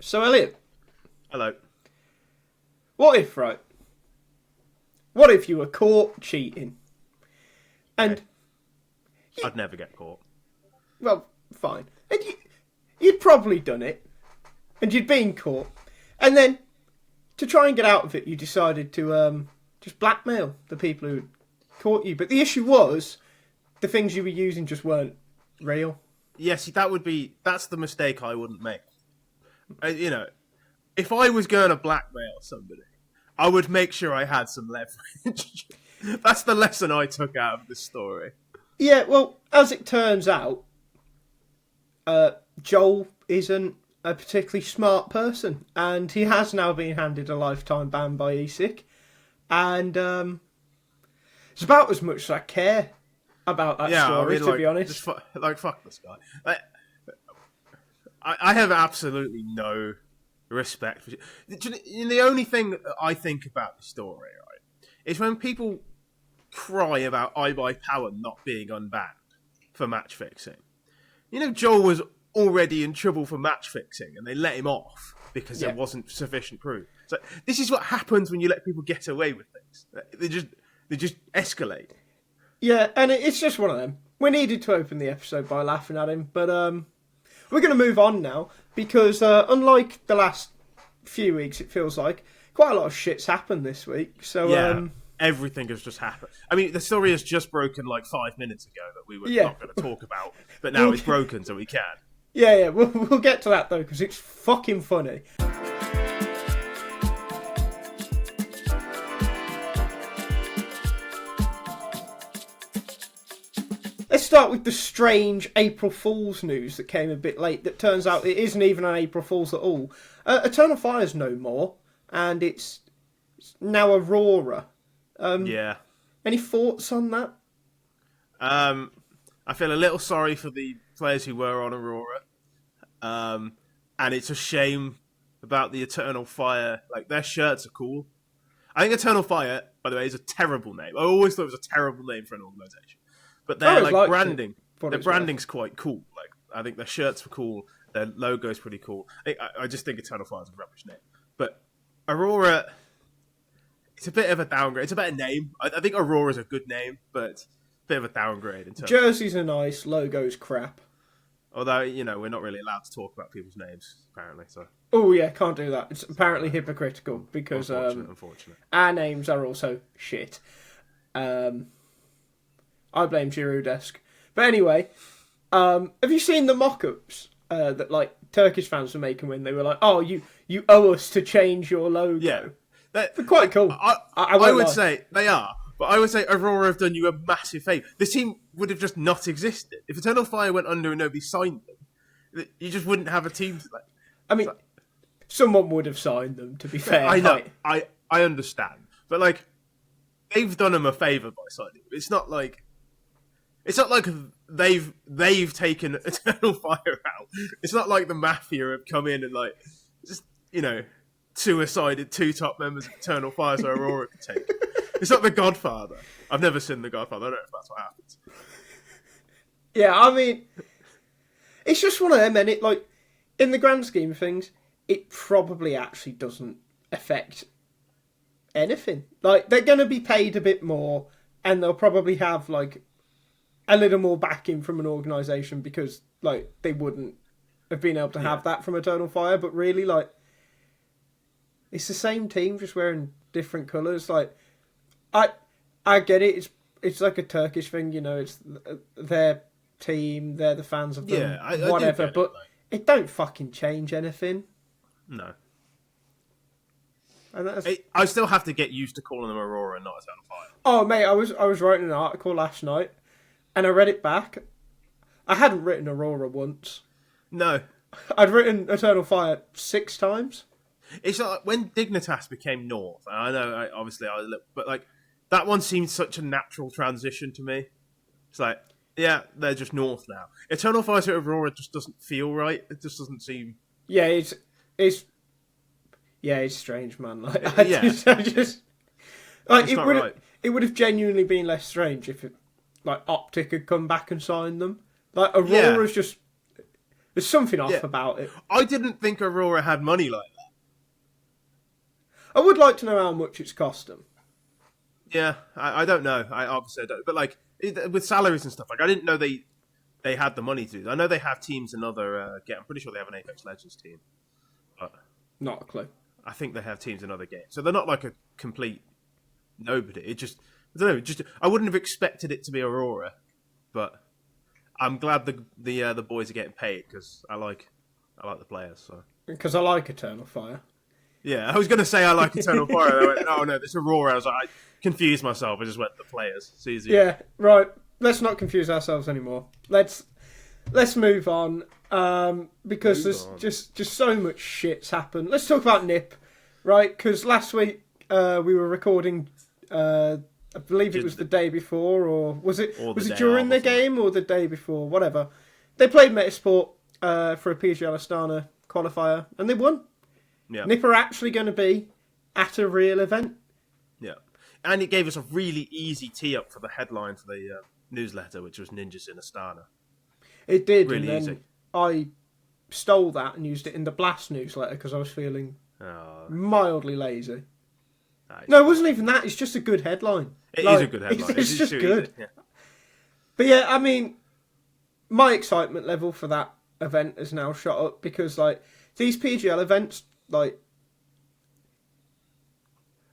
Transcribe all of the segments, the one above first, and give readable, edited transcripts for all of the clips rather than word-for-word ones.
So, Elliot, Hello. what if, right? What if you were caught cheating? And, Okay. I'd never get caught. well, fine. And you'd probably done it. And you'd been caught. And then, to try and get out of it, you decided to just blackmail the people who caught you. But the issue was, the things you were using just weren't real. Yeah, see, that's the mistake I wouldn't make. If I was going to blackmail somebody, I would make sure I had some leverage. That's the lesson I took out of this story. Yeah, well, as it turns out, Joel isn't a particularly smart person, and he has now been handed a lifetime ban by ESIC, and it's about as much as I care about that story, to be honest. Fuck this guy. I have absolutely no respect for you. The only thing that I think about the story, right, is when people cry about iBuyPower not being unbanned for match fixing. You know, Joel was already in trouble for match fixing, and they let him off because there wasn't sufficient proof. So this is what happens when you let people get away with things. They just escalate. Yeah, and it's just one of them. We needed to open the episode by laughing at him, but we're going to move on now because unlike the last few weeks, it feels like quite a lot of shit's happened this week. So everything has just happened. I mean, the story has just broken like 5 minutes ago that we were not going to talk about, but now it's broken, so we can. Yeah, we'll get to that though because it's fucking funny. Let's start with the strange April Fool's news that came a bit late. That turns out it isn't even an April Fool's at all. Eternal Fire's no more, and it's now Aurora. Any thoughts on that? I feel a little sorry for the players who were on Aurora, and it's a shame about the Eternal Fire. Like, their shirts are cool. I think Eternal Fire, by the way, is a terrible name. I always thought it was a terrible name for an organisation. But their branding, their branding's quite cool. Like, I think their shirts were cool. Their logo's pretty cool. I just think Eternal Fire's a rubbish name. But Aurora, it's a bit of a downgrade. It's a better name. I think Aurora's a good name, but it's a bit of a downgrade in terms. Jerseys are nice. Logo's crap. Although, we're not really allowed to talk about people's names, apparently. So. Oh yeah, can't do that. It's apparently hypocritical because unfortunate. Our names are also shit. I blame Girodesk. But anyway, have you seen the mock-ups that like Turkish fans were making when they were like, "Oh, you owe us to change your logo"? Yeah, they're quite cool. I would say they are, but I would say Aurora have done you a massive favour. This team would have just not existed if Eternal Fire went under and nobody signed them. You just wouldn't have a team. I mean, someone would have signed them. To be fair, I know. I understand, but like they've done them a favour by signing them. It's not like they've taken Eternal Fire out. It's not like the Mafia have come in and like just suicided two top members of Eternal Fire so Aurora could take it. It's not the Godfather. I've never seen the Godfather. I don't know if that's what happens. Yeah, I mean, it's just one of them, and it like in the grand scheme of things, it probably actually doesn't affect anything. Like they're going to be paid a bit more, and they'll probably have like a little more backing from an organisation because like they wouldn't have been able to have that from Eternal Fire. But really, like, it's the same team just wearing different colours. Like, I get it. It's like a Turkish thing, It's their team. They're the fans of them. I whatever. But it don't fucking change anything. No. And I still have to get used to calling them Aurora and not Eternal Fire. Oh mate, I was writing an article last night. And I read it back. I hadn't written Aurora once. No. I'd written Eternal Fire 6 times. It's like when Dignitas became North. And I know, but like that one seemed such a natural transition to me. It's like, yeah, they're just North now. Eternal Fire to Aurora just doesn't feel right. It just doesn't seem. Yeah, it's strange, man. Like, it would have genuinely been less strange if it. Like Optic had come back and signed them. Like Aurora's just There's something off about it. I didn't think Aurora had money like that. I would like to know how much it's cost them. Yeah, I don't know. I obviously don't. But like with salaries and stuff, like I didn't know they had the money to. I know they have teams in other. I'm pretty sure they have an Apex Legends team. But not a clue. I think they have teams in other games, so they're not like a complete nobody. It just I don't know. I wouldn't have expected it to be Aurora, but I'm glad the boys are getting paid because I like the players. So because I like Eternal Fire. Yeah, I was going to say I like Eternal Fire. I went, oh no, this Aurora. I was like, I confused myself. I just went the players. It's easy. Yeah, right. Let's not confuse ourselves anymore. Let's move on. Because there's just so much shit's happened. Let's talk about NIP, right? Because last week we were recording. I believe it was the day before, or was it during the game or the day before? Whatever. They played Metasport for a PGL Astana qualifier, and they won. Yeah. NIP are actually going to be at a real event. Yeah, and it gave us a really easy tee up for the headline for the newsletter, which was Ninjas in Astana. It did, really and then easy. I stole that and used it in the Blast newsletter because I was feeling mildly lazy. No, it wasn't even that. It's just a good headline. It is a good headline. It's just good. Yeah. But yeah, I mean, my excitement level for that event has now shot up because, like, these PGL events, like,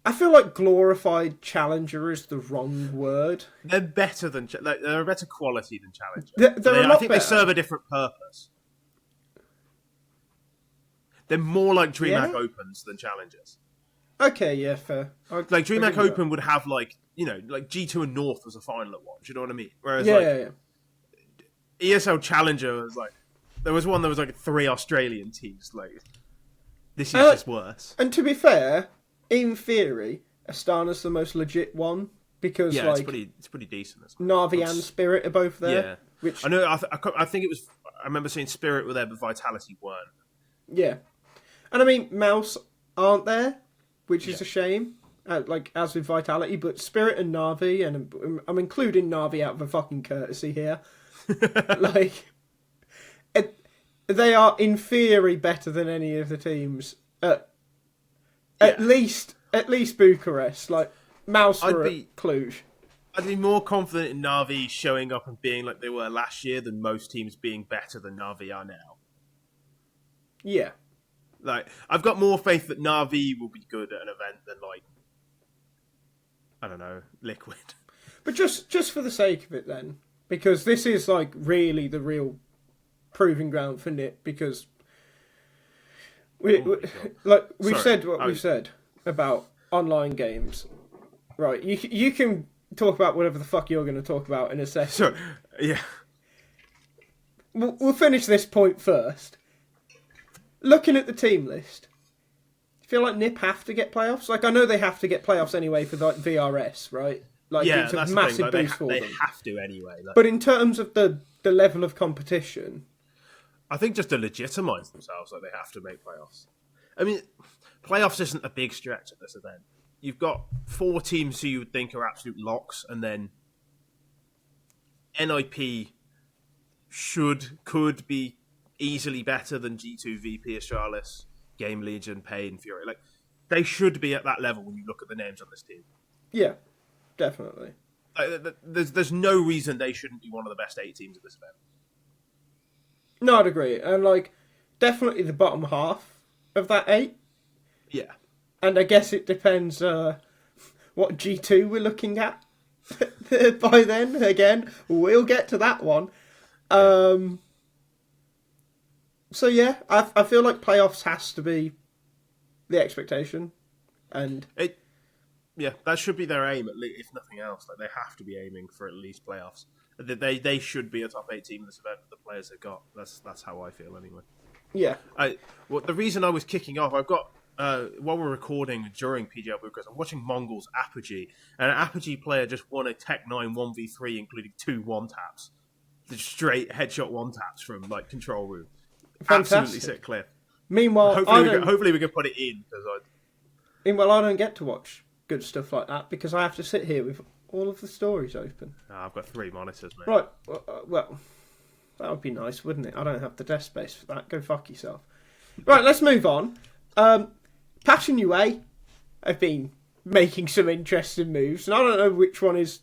I feel like glorified challenger is the wrong word. They're better than they're a better quality than challenger. They're a lot I think better. they serve a different purpose. They're more like DreamHack Opens than challengers. Okay, yeah, fair. Like DreamHack Open would have like G2 and North was a final at once. You know what I mean? Whereas ESL Challenger was like there was like 3 Australian teams. Like this is just worse. And to be fair, in theory, Astana's the most legit one because it's pretty decent. Na'Vi and Spirit are both there. Yeah, which I know. I think it was. I remember seeing Spirit were there, but Vitality weren't. Yeah, and I mean Mouse aren't there, which is a shame. Like as with Vitality, but Spirit and Na'Vi, and I'm including Na'Vi out of a fucking courtesy here. Like, they are in theory better than any of the teams. At least Bucharest. Like Mouse were at Cluj. I'd be more confident in Na'Vi showing up and being like they were last year than most teams being better than Na'Vi are now. Yeah. Like, I've got more faith that Na'Vi will be good at an event than, like, I don't know, Liquid. But just for the sake of it then, because this is, like, really the real proving ground for NIP, because we've said what we've said about online games. Right, you can talk about whatever the fuck you're going to talk about in a second. Sorry, yeah. We'll finish this point first. Looking at the team list, I feel like NIP have to get playoffs. Like, I know they have to get playoffs anyway for like VRS, right? Like, it's a massive boost for them. They have to anyway. Like, but in terms of the level of competition, I think just to legitimise themselves, like they have to make playoffs. I mean, playoffs isn't a big stretch at this event. You've got 4 teams who you would think are absolute locks, and then NIP could be easily better than G2, VP, Astralis, Game Legion, Pain, Fury. Like, they should be at that level when you look at the names on this team. Yeah, definitely. Like, there's no reason they shouldn't be one of the best 8 teams at this event. No, I'd agree. And, like, definitely the bottom half of that 8. Yeah. And I guess it depends what G2 we're looking at by then. Again, we'll get to that one. So yeah, I feel like playoffs has to be the expectation, and that should be their aim at least, if nothing else. Like, they have to be aiming for at least playoffs. They should be a top 8 team in this event with the players they've got. That's how I feel anyway. Yeah. The reason I was kicking off, I've got while we're recording during PGL Bucharest, I'm watching MongolZ Apogee, and an Apogee player just won a Tech 9 1v3, including 2 one-taps. Just straight headshot one-taps from, like, control room. Fantastic. Absolutely sick clip. Meanwhile, hopefully we can put it in. Meanwhile, I don't get to watch good stuff like that because I have to sit here with all of the stories open. I've got 3 monitors, mate. Right, well, That would be nice, wouldn't it? I don't have the desk space for that. Go fuck yourself. Right, let's move on. siuhy have been making some interesting moves, and I don't know which one is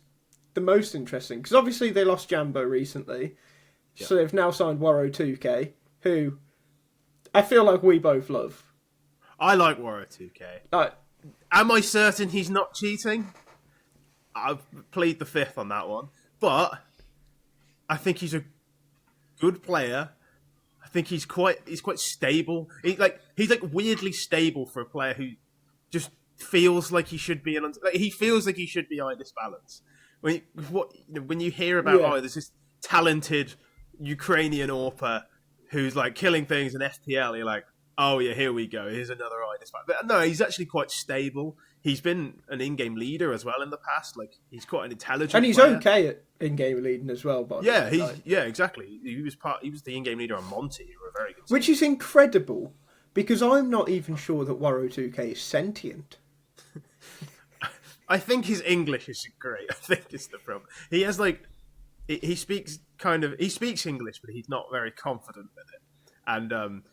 the most interesting, because obviously they lost Jambo recently, so they've now signed Waro2k, who I feel like we both love. I like Waro2k. Am I certain he's not cheating? I've plead the fifth on that one, but I think he's a good player. I think he's quite stable. He's weirdly stable for a player who just feels like he should be he feels like he should be on this balance. When you hear about there's this talented Ukrainian AWPer who's like killing things in FPL, you're like, oh yeah, here we go. Here's another IDIS. But no, he's actually quite stable. He's been an in-game leader as well in the past. Like, he's quite an intelligent and he's player. okay at in-game leading as well. By Exactly. He was the in-game leader on Monty, who were a very good team. Which is incredible, because I'm not even sure that Waro2k is sentient. I think his English isn't great. I think it's the problem. He has he speaks English, but he's not very confident with it. And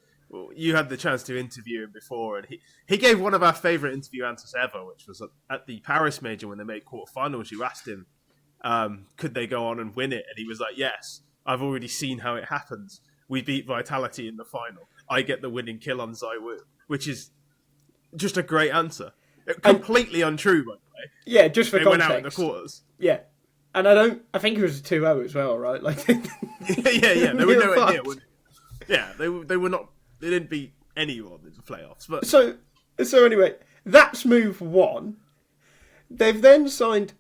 you had the chance to interview him before, and he gave one of our favourite interview answers ever, which was at the Paris Major when they made quarterfinals. You asked him, could they go on and win it? And he was like, yes, I've already seen how it happens. We beat Vitality in the final. I get the winning kill on siuhy, which is just a great answer. Completely untrue, by the way. Yeah, just for context. They went out in the quarters. Yeah. And I think it was a 2-0 as well, right? Like, yeah. They were nowhere near winning. Yeah, they were not. They didn't beat anyone in the playoffs. But so anyway, that's move one. They've then signed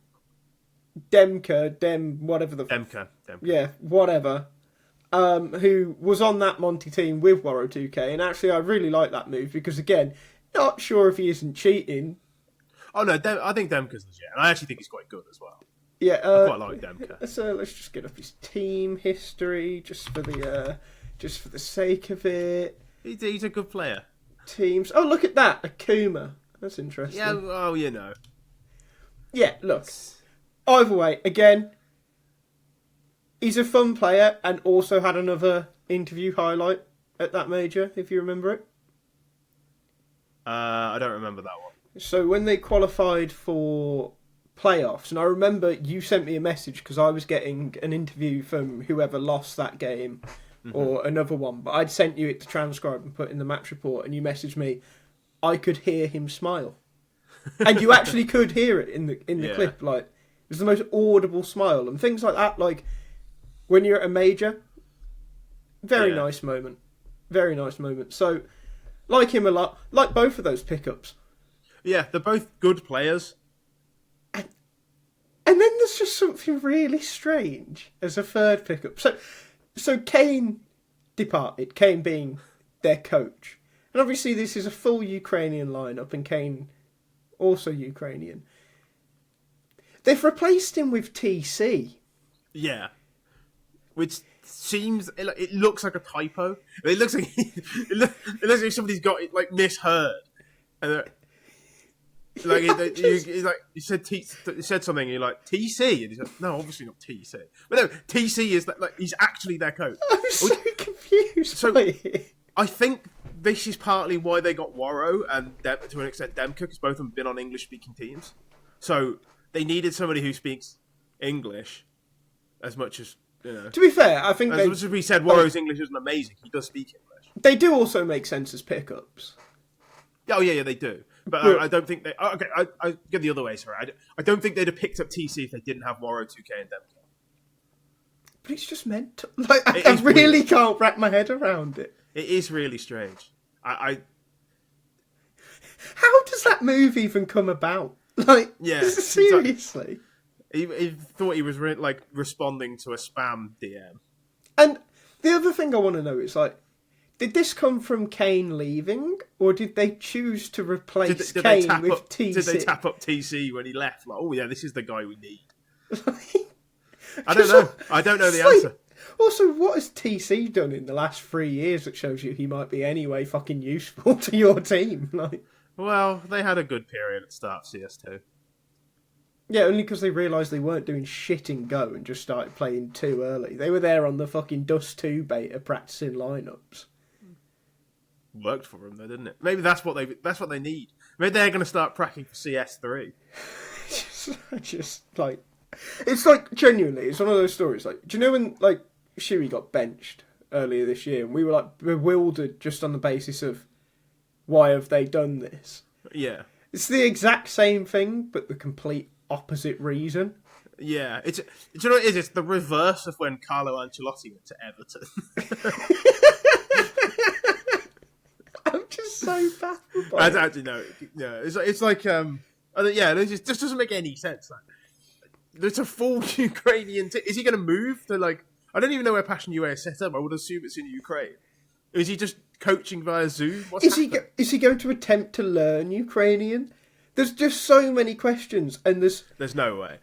DemQQ. Yeah, whatever. Who was on that Monty team with Waro2k, and actually I really like that move because, again, not sure if he isn't cheating. Oh no, I think DemQ's legit, and I actually think he's quite good as well. Yeah, I quite like DemQ. So let's just get up his team history just for the sake of it. He's a good player. Teams. Oh, look at that, Akuma. That's interesting. Yeah. Oh, you know. Yeah. Look. Either way, again, he's a fun player, and also had another interview highlight at that major, if you remember it. I don't remember that one. So when they qualified for playoffs, and I remember you sent me a message because I was getting an interview from whoever lost that game, or another one, but I'd sent you it to transcribe and put in the match report, and you messaged me, I could hear him smile. And you actually could hear it in the clip. Like, it was the most audible smile, and things like that. Like, when you're at a major, very nice moment. Very nice moment. So, like him a lot. Like both of those pickups. Yeah, they're both good players. And then there's just something really strange as a third pickup. So Kane departed, Kane being their coach. And obviously this is a full Ukrainian lineup, and Kane also Ukrainian. They've replaced him with T.c. Yeah. Which seems... It looks like a typo. It looks like somebody's got it, like, misheard. And you said something, and you're like, T.c? And he's like, no, obviously not T.c. But no, T.c is he's actually their coach. I'm so confused. So I think this is partly why they got Waro and to an extent DemQQ, because both of them have been on English-speaking teams. So they needed somebody who speaks English as much as, you know. To be fair, I think as much as we said Waro's English isn't amazing, he does speak English. They do also make sense as pickups. Oh yeah, they do. But I don't think they... Okay, I get the other way, sorry. I don't think they'd have picked up T.c if they didn't have Waro2k and DemQQ. But it's just mental. Like, I really can't wrap my head around it. It is really strange. How does that move even come about? Like, seriously? He thought he was responding to a spam DM. And the other thing I want to know is, like, did this come from Kane leaving, or did they choose to replace Kane with T.c? Did they tap up T.c when he left? Like, oh yeah, this is the guy we need. I don't know. I don't know the answer. Also, what has T.c done in the last 3 years that shows you he might be anyway fucking useful to your team? Like, well, they had a good period at the start of CS2. Yeah, only because they realised they weren't doing shit in Go and just started playing too early. They were there on the fucking Dust 2 beta practicing lineups. Worked for them though, didn't it? Maybe that's what they need. Maybe they're going to start pracking for CS3. just like, it's like genuinely, it's one of those stories. Like, do you know when like siuhy got benched earlier this year, and we were like bewildered just on the basis of why have they done this? Yeah, it's the exact same thing, but the complete opposite reason. Yeah, do you know what it is? It's the reverse of when Carlo Ancelotti went to Everton. I'm just so baffled by it. Actually, no, yeah, it's like it just doesn't make any sense. Like, there's a full Ukrainian. Is he going to move to like? I don't even know where Passion UA is set up. I would assume it's in Ukraine. Is he just coaching via Zoom? Is he going to attempt to learn Ukrainian? There's just so many questions, and there's no way.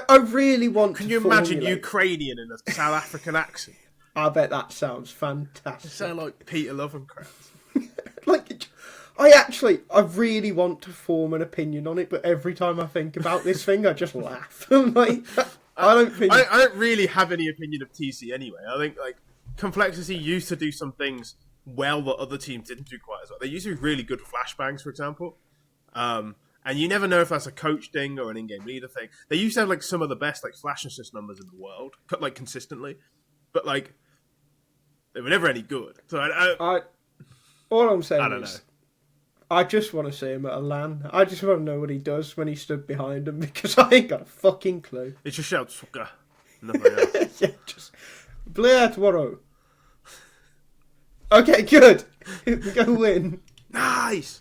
I really want. Can you imagine Ukrainian in a South African accent? I bet that sounds fantastic. It sounds like Peter Lovencraft. Like, I really want to form an opinion on it, but every time I think about this thing, I just laugh. Like, I don't really have any opinion of T.c anyway. I think like Complexity used to do some things well that other teams didn't do quite as well. They used to be really good flashbangs, for example. And you never know if that's a coach thing or an in-game leader thing. They used to have like some of the best like flash assist numbers in the world, like consistently, but like they were never any good. So all I'm saying is, I just want to see him at a LAN. I just want to know what he does when he stood behind him, because I ain't got a fucking clue. It's just shout sucker. Nothing else. Yeah, just Blair tomorrow. Okay, good. We go win. Nice.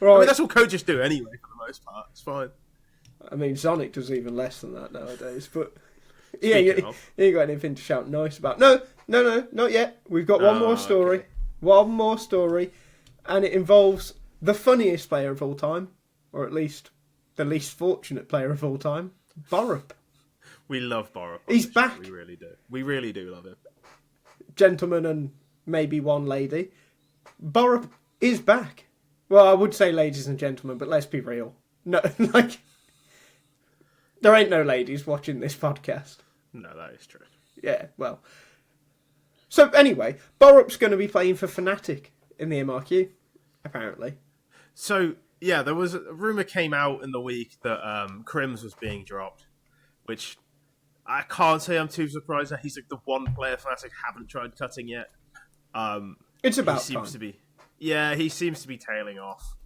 Right. I mean, that's what coaches do anyway, for the most part. It's fine. I mean, Sonic does even less than that nowadays, but yeah, you ain't got anything to shout nice about. No, not yet. We've got one more story. Okay. One more story, and it involves the funniest player of all time, or at least the least fortunate player of all time, Borup. We love Borup. He's back. We really do. We really do love him. Gentlemen and maybe one lady, Borup is back. Well, I would say ladies and gentlemen, but let's be real. No, like, there ain't no ladies watching this podcast. No, that is true. Yeah, well. So, anyway, Borup's going to be playing for Fnatic in the MRQ, apparently. So, yeah, there was a rumour came out in the week that Crims was being dropped, which I can't say I'm too surprised that he's like the one player Fnatic haven't tried cutting yet. It's about he seems time. to be. Yeah, he seems to be tailing off.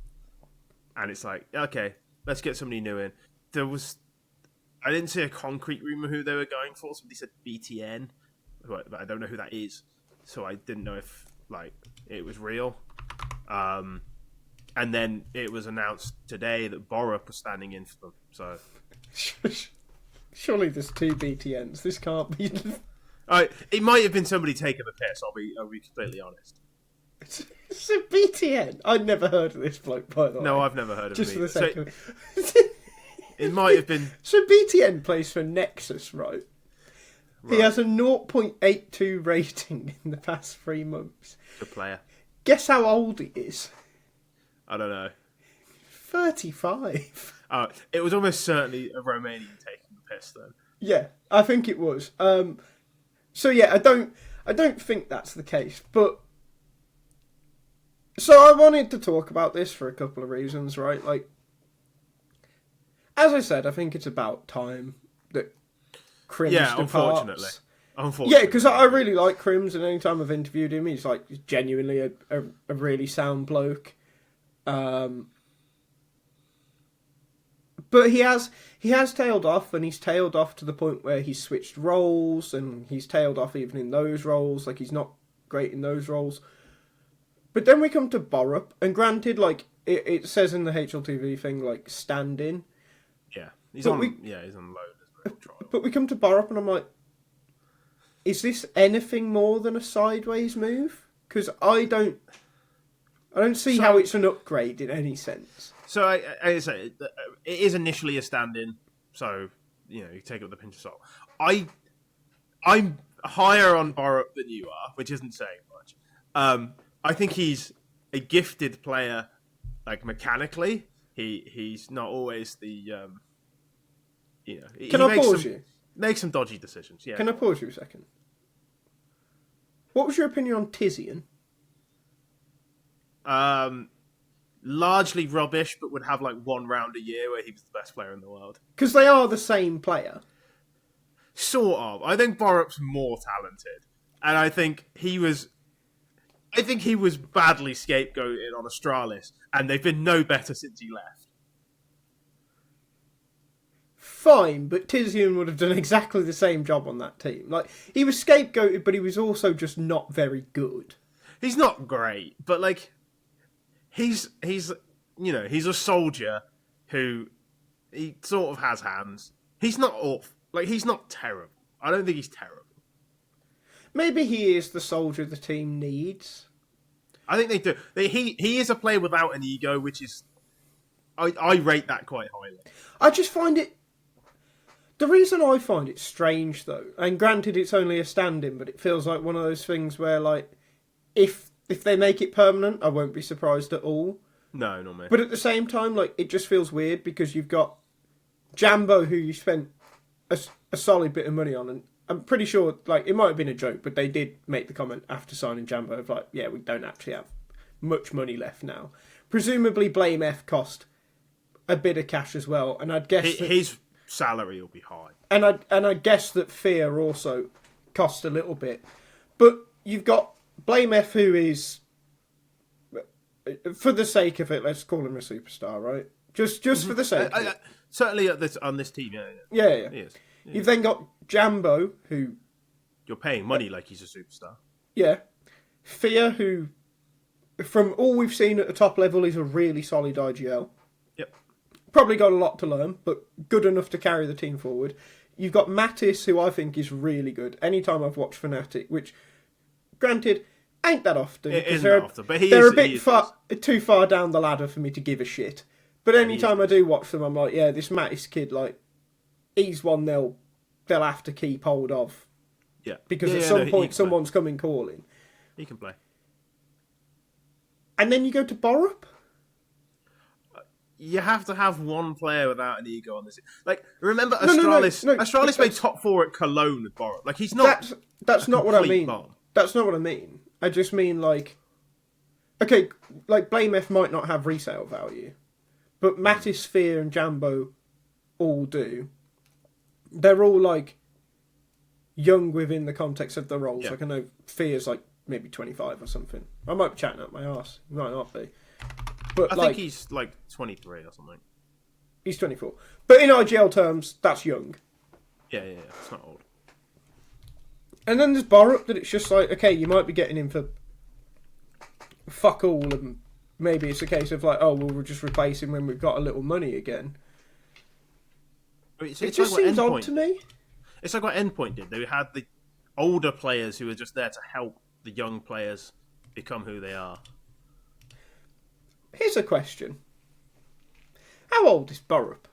And it's like, okay, let's get somebody new in. I didn't see a concrete rumour who they were going for. Somebody said BTN, but I don't know who that is. So I didn't know if, like, it was real. And then it was announced today that Borup was standing in for them. So surely there's two BTNs. This can't be... it might have been somebody taking the piss, I'll be completely honest. It's a BTN. I'd never heard of this bloke, by the way. No, I've never heard of him. Just for the sake of it might have been... So BTN plays for Nexus, right? He has a 0.82 rating in the past 3 months. Good player. Guess how old he is? I don't know. 35. It was almost certainly a Romanian taking the piss, then. Yeah, I think it was. So yeah, I don't think that's the case, but... So I wanted to talk about this for a couple of reasons, right? Like, as I said, I think it's about time that Crims departs. Unfortunately. Yeah, because I really like Crims, and any time I've interviewed him, he's like genuinely a really sound bloke. But he has tailed off, and he's tailed off to the point where he's switched roles, and he's tailed off even in those roles. Like, he's not great in those roles. But then we come to Borup, and granted, like, it says in the HLTV thing, like, stand in. Yeah, he's on load, isn't he? Trial. But we come to Borup, and I'm like, is this anything more than a sideways move? Because I don't see how it's an upgrade in any sense. So, I say, it is initially a stand-in, so, you take it with a pinch of salt. I'm higher on Borup than you are, which isn't saying much. I think he's a gifted player, like, mechanically. He's not always the you know, Can I pause you? Make some dodgy decisions. Yeah. Can I pause you a second? What was your opinion on Tizian? Largely rubbish, but would have like one round a year where he was the best player in the world. Because they are the same player. Sort of. I think Borup's more talented, and I think he was badly scapegoated on Astralis, and they've been no better since he left. Fine, but Tizian would have done exactly the same job on that team. Like, he was scapegoated, but he was also just not very good. He's not great, but like, he's a soldier who he sort of has hands. He's not awful. Like, he's not terrible. I don't think he's terrible. Maybe he is the soldier the team needs. I think they do. He is a player without an ego, which is... I rate that quite highly. I just find it... The reason I find it strange, though, and granted it's only a stand-in, but it feels like one of those things where, like, if they make it permanent, I won't be surprised at all. No, not me. But at the same time, like, it just feels weird because you've got Jambo, who you spent a solid bit of money on, and I'm pretty sure, like, it might have been a joke, but they did make the comment after signing Jambo of, like, yeah, we don't actually have much money left now. Presumably Blame F cost a bit of cash as well, and I'd guess his salary will be high. And I guess that Fear also cost a little bit. But you've got Blame F, who is, for the sake of it, let's call him a superstar, right? Just for the sake of it. Certainly on this team, yeah. Yeah. He is. Yeah. You've then got Jambo, who... You're paying money like he's a superstar. Yeah. Fear, who, from all we've seen at the top level, is a really solid IGL. Yep. Probably got a lot to learn, but good enough to carry the team forward. You've got m0NESY, who I think is really good. Anytime I've watched Fnatic, which, granted, ain't that often. It isn't often, but they're a bit too far down the ladder for me to give a shit. But anytime I do watch them, I'm like, yeah, this m0NESY kid, like, he's one they'll have to keep hold of. Yeah. Because at some point, someone's coming calling. He can play. And then you go to Borup. You have to have one player without an ego on this. Like, remember Astralis? No, Astralis made top 4 at Cologne with Borup. Like, he's not. That's not what I mean. Bomb. That's not what I mean. I just mean, like, okay, like Blame F might not have resale value, but m0NESY, Sphere, and Jambo all do. They're all like young within the context of the roles. Yeah. Like, I know Fear's like maybe 25 or something. I might be chatting up my arse. He might not be. But I think he's like 23 or something. He's 24. But in IGL terms, that's young. Yeah. It's not old. And then there's Borup that it's just like, okay, you might be getting him for fuck all, and maybe it's a case of like, oh, well, we'll just replace him when we've got a little money again. It just seems odd to me. It's like what Endpoint did. They had the older players who were just there to help the young players become who they are. Here's a question. How old is Borup?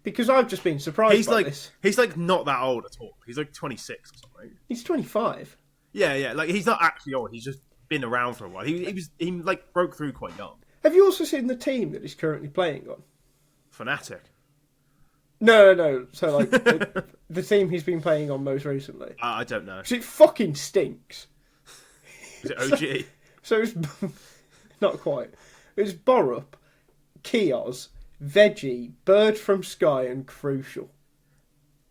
Because I've just been surprised by this. He's like not that old at all. He's like 26 or something. He's 25. Yeah. Like, he's not actually old. He's just been around for a while. He like broke through quite young. Have you also seen the team that he's currently playing on? Fnatic. No. So, like, the team he's been playing on most recently. I don't know. Because it fucking stinks. Is it OG? So it's... Not quite. It's Borup, Kios, Veggie, Bird from Sky, and Crucial.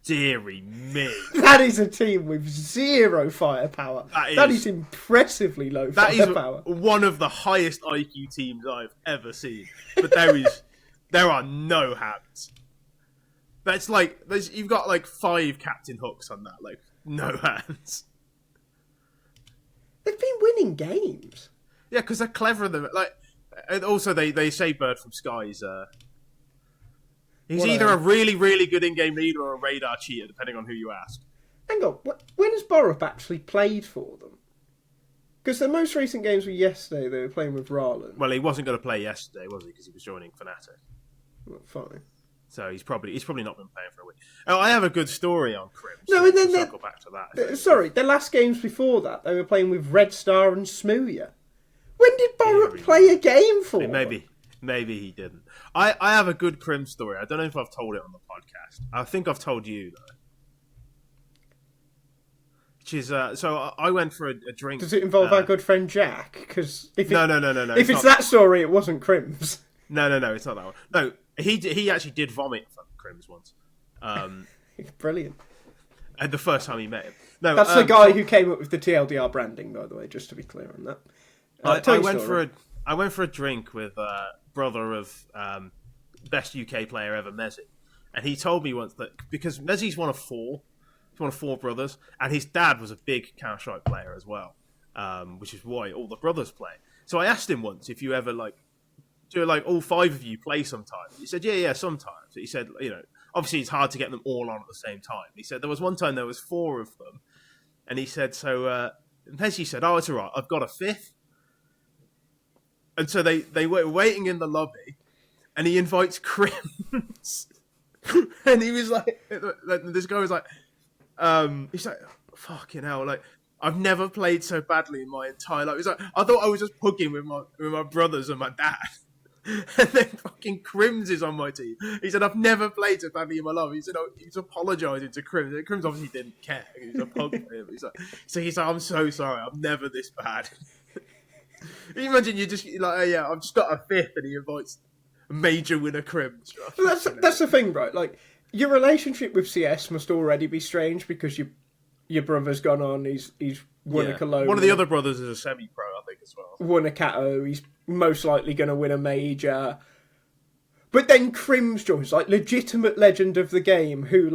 Deary me. That is a team with zero firepower. That is impressively low firepower. That is one of the highest IQ teams I've ever seen. But there are no hands. That's like, you've got like 5 Captain Hooks on that, like, no hands. They've been winning games. Yeah, because they're clever. Like, and also they say Bird from Sky's. He's either a really, really good in-game leader or a radar cheater, depending on who you ask. Hang on, when has Borup actually played for them? Because their most recent games were yesterday. They were playing with Rarland. Well, he wasn't going to play yesterday, was he? Because he was joining Fnatic. Well, fine. So he's probably not been playing for a week. Oh, I have a good story on Crim. No, and then circle back to that. Sorry, the last games before that, they were playing with Red Star and Smooya. When did Borup play a game for them? Maybe he didn't. I have a good Crim story. I don't know if I've told it on the podcast. I think I've told you though. Which is so I went for a drink. Does it involve our good friend Jack? Because no. If it's that story, it wasn't Crim's. No, it's not that one. No, he actually did vomit from Crim's once. Brilliant. And the first time he met him. No, that's the guy who came up with the TLDR branding, by the way. Just to be clear on that. I went for a drink with brother of best UK player ever, m0NESY, and he told me once that because m0NESY's one of four brothers, and his dad was a big Counter-Strike player as well, which is why all the brothers play. So I asked him once if you ever do all five of you play sometimes. He said, yeah, sometimes. He said, obviously it's hard to get them all on at the same time. He said there was one time there was four of them, and he said m0NESY said, oh, it's all right, I've got a fifth. And so they were waiting in the lobby, and he invites Crims, and he was like, this guy was like, he's like, fucking hell, I've never played so badly in my entire life. He's like, I thought I was just pugging with my brothers and my dad, and then fucking Crims is on my team. He said, I've never played so badly in my life. He said, he's apologising to Crims. Crims obviously didn't care. He was a pug for him. He's like, I'm so sorry. I'm never this bad. Can you imagine you just yeah, I've just got a fifth, and he invites a major winner Crims. That's the thing, right? Your relationship with CS must already be strange because your brother's gone on. He's won a Cologne. One of the other brothers is a semi-pro, I think, as well. Won a Cato. He's most likely going to win a major. But then Crims joins, legitimate legend of the game, who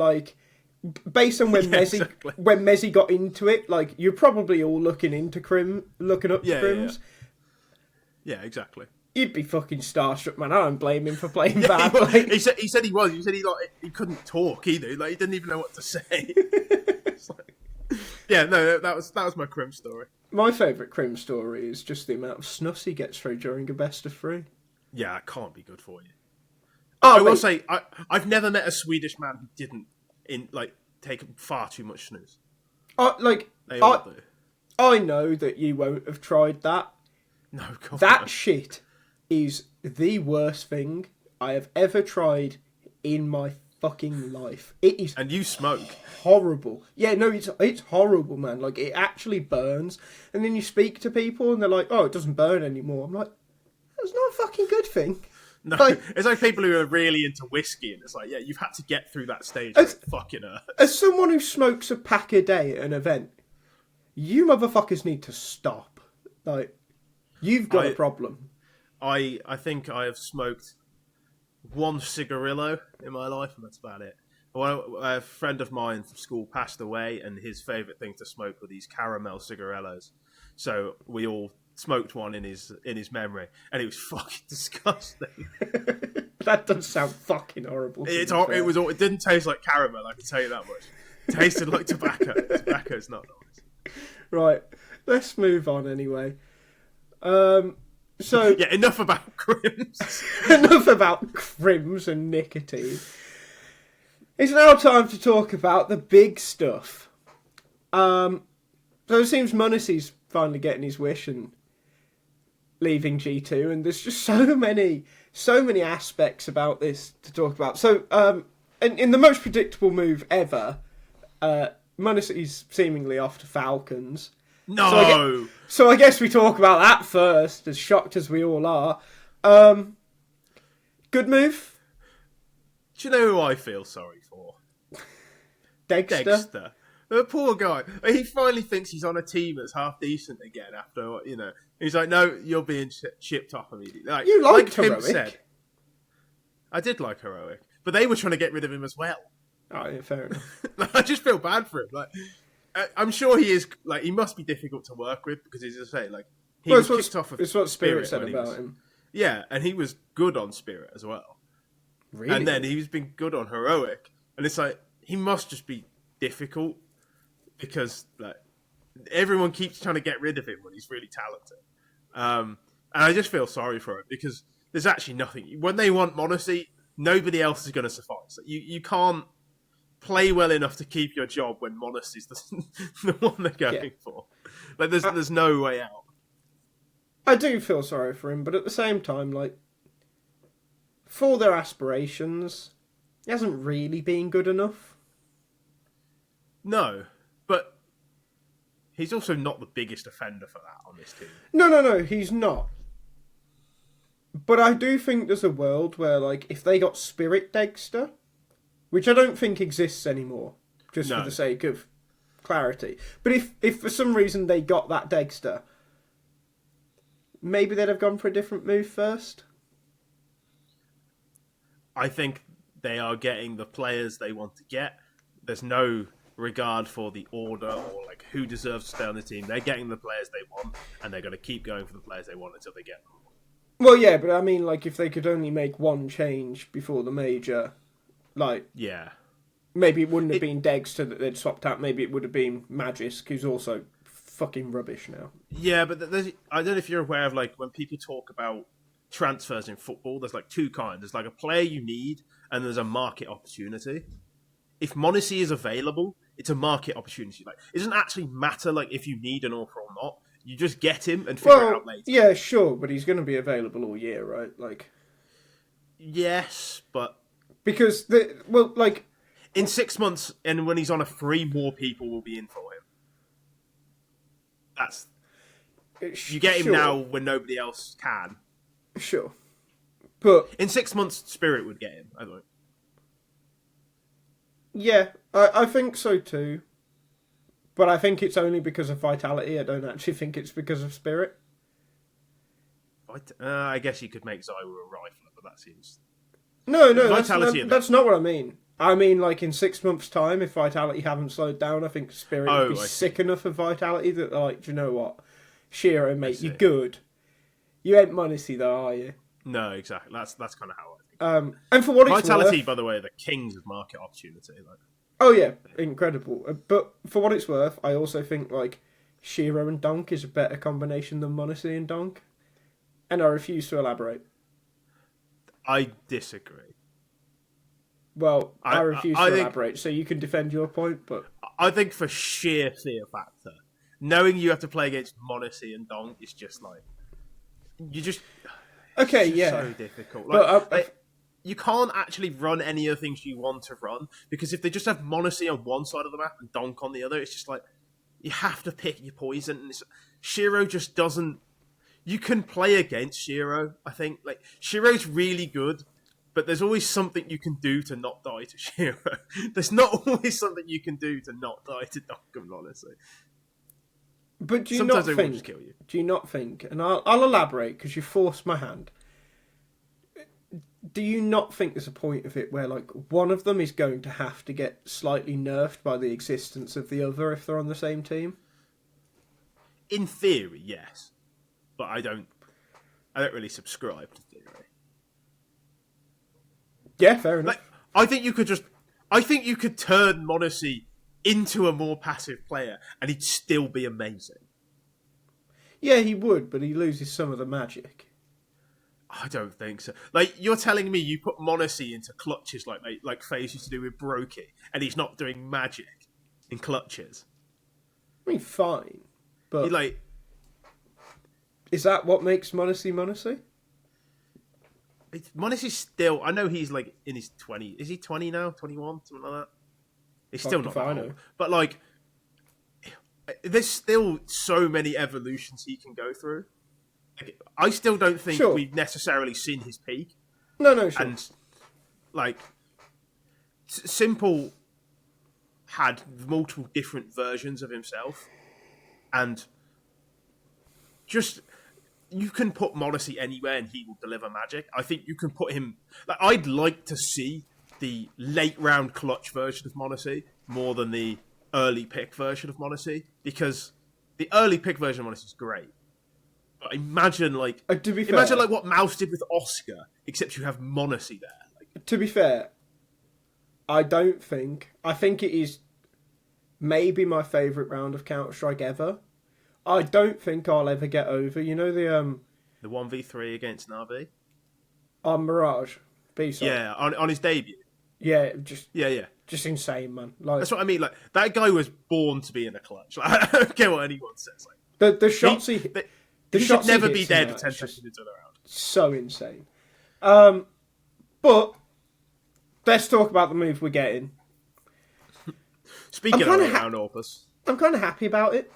based on when m0NESY got into it, you're probably all looking up to Crims. Yeah, exactly. You'd be fucking starstruck, man. I don't blame him for playing bad. He said he was. He said he couldn't talk either. He didn't even know what to say. That was my Crim story. My favourite Crim story is just the amount of snus he gets through during a best of 3. Yeah, it can't be good for you. I will say I've never met a Swedish man who didn't take far too much snooze. They all do. I know that you won't have tried that. No, God, that shit is the worst thing I have ever tried in my fucking life. It is, and you smoke. Horrible. Yeah, no, it's horrible, man. It actually burns, and then you speak to people, and they're like, "Oh, it doesn't burn anymore." I'm like, that's not a fucking good thing. No, it's like people who are really into whiskey, and it's like, yeah, you've had to get through that stage. It fucking hurts. As someone who smokes a pack a day at an event, you motherfuckers need to stop. You've got a problem. I think I have smoked one cigarillo in my life, and that's about it. A friend of mine from school passed away, and his favourite thing to smoke were these caramel cigarillos. So we all smoked one in his memory, and it was fucking disgusting. That does sound fucking horrible. It didn't taste like caramel, I can tell you that much. It tasted like tobacco. Tobacco's not nice. Right, let's move on anyway. So yeah, enough about Crims. Enough about Crims and nicotine. It's now time to talk about the big stuff. So it seems m0NESY's finally getting his wish and leaving G2, and there's just so many aspects about this to talk about. So, in the most predictable move ever, m0NESY's seemingly off to Falcons. No! So I guess we talk about that first, as shocked as we all are. Good move? Do you know who I feel sorry for? Dexter. The poor guy. He finally thinks he's on a team that's half decent again after, He's like, no, you're being shipped off immediately. You liked Heroic. Said, I did like Heroic. But they were trying to get rid of him as well. Oh, yeah, fair enough. I just feel bad for him. I'm sure he is, he must be difficult to work with, because as I say, he was kicked off of It's what Spirit said about him. Yeah, and he was good on Spirit as well. Really? And then he's been good on Heroic. And it's he must just be difficult, because everyone keeps trying to get rid of him when he's really talented. And I just feel sorry for him, because there's actually nothing. When they want m0NESY, nobody else is going to suffice. You can't play well enough to keep your job when m0NESY's the one they're going for. There's no way out. I do feel sorry for him, but at the same time, for their aspirations, he hasn't really been good enough. No, but he's also not the biggest offender for that on this team. No, he's not. But I do think there's a world where, like, if they got Spirit Dexter, which I don't think exists anymore, just for the sake of clarity. But if for some reason they got that Dexter, maybe they'd have gone for a different move first. I think they are getting the players they want to get. There's no regard for the order or like who deserves to stay on the team. They're getting the players they want, and they're going to keep going for the players they want until they get them. Well, yeah, but I mean, like, if they could only make one change before the major, like, yeah, maybe it wouldn't have been Dexter that they'd swapped out. Maybe it would have been Magisk, who's also fucking rubbish now. Yeah, but I don't know if you're aware of, like, when people talk about transfers in football, there's like two kinds. There's like a player you need, and there's a market opportunity. If m0NESY is available, it's a market opportunity. Like, it doesn't actually matter like if you need an offer or not. You just get him and figure it out later. Yeah, sure, but he's going to be available all year, right? Like, yes, but because in 6 months, and when he's on a free, more people will be in for him. That's you get him now when nobody else can. Sure, but in 6 months, Spirit would get him. I think. Yeah, I think so too. But I think it's only because of Vitality. I don't actually think it's because of Spirit. I guess you could make Zyra a rifler, but that seems... No, that's not what I mean. I mean, like, in 6 months' time, if Vitality haven't slowed down, I think Spirit would be sick enough of Vitality that they're like, do you know what? Shiro, mate, you're good. You ain't m0NESY, though, are you? No, exactly. That's kind of how I think. And for what Vitality, it's worth... by the way, are the kings of market opportunity. Like. Oh, yeah, incredible. But for what it's worth, I also think, like, Shiro and Donk is a better combination than m0NESY and Donk. And I refuse to elaborate. I disagree. Well, I refuse to elaborate, so you can defend your point, but... I think for sheer fear factor, knowing you have to play against m0NESY and Donk is just like... You just... Okay, it's yeah. so difficult. Like, you can't actually run any of the things you want to run, because if they just have m0NESY on one side of the map and Donk on the other, it's just like... You have to pick your poison. And Shiro just doesn't... You can play against Shiro, I think. Like, Shiro's really good, but there's always something you can do to not die to Shiro. There's not always something you can do to not die to Donk, honestly. But do you Sometimes not they will just kill you. Do you not think, and I'll elaborate because you forced my hand, do you not think there's a point of it where, like, one of them is going to have to get slightly nerfed by the existence of the other if they're on the same team? In theory, yes. But I don't really subscribe to theory. Yeah, fair enough. Like, I think you could turn m0NESY into a more passive player and he'd still be amazing. Yeah, he would, but he loses some of the magic. I don't think so. Like, you're telling me you put m0NESY into clutches like FaZe used to do with Brokey, and he's not doing magic in clutches. I mean, fine, but like, is that what makes m0NESY m0NESY? m0NESY's still... I know he's, like, in his 20s. Is he 20 now? 21? Something like that? He's still not that old. But, like, there's still so many evolutions he can go through. Like, I still don't think we've necessarily seen his peak. No, sure. And, like, Simple had multiple different versions of himself. And just... You can put m0NESY anywhere and he will deliver magic. I think you can put him... Like, I'd like to see the late round clutch version of m0NESY more than the early pick version of m0NESY, because the early pick version of m0NESY is great. But imagine, like... imagine, like, what Mouse did with Oscar, except you have m0NESY there. Like, to be fair, I think it is maybe my favourite round of Counter-Strike ever. I don't think I'll ever get over, you know, the 1v3 against Navi? On Mirage, B-side. Yeah, on his debut. Yeah, just insane, man. Like, that's what I mean. Like, that guy was born to be in a clutch. Like, I don't care what anyone says. Like, the shots he should never be dead 10 seconds into the round. So insane. But But let's talk about the move we're getting. Speaking of around Orpus, I'm kind of happy about it.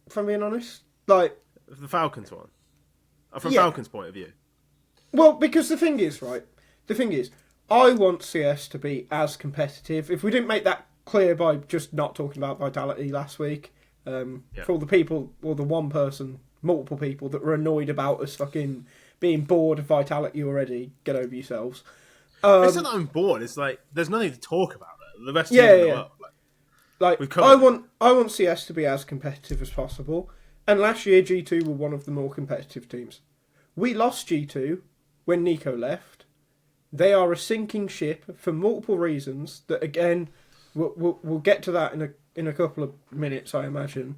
If I'm being honest, like the Falcons one, from Falcons' point of view. Well, because the thing is, I want CS to be as competitive. If we didn't make that clear by just not talking about Vitality last week, for all the people, or the one person, multiple people that were annoyed about us fucking being bored of Vitality already, get over yourselves. It's not that I'm bored. It's like there's nothing to talk about. The best team in the world. Like I want CS to be as competitive as possible. And last year G2 were one of the more competitive teams. We lost G2 when Nico left. They are a sinking ship for multiple reasons. That again, we'll get to that in a couple of minutes, I imagine.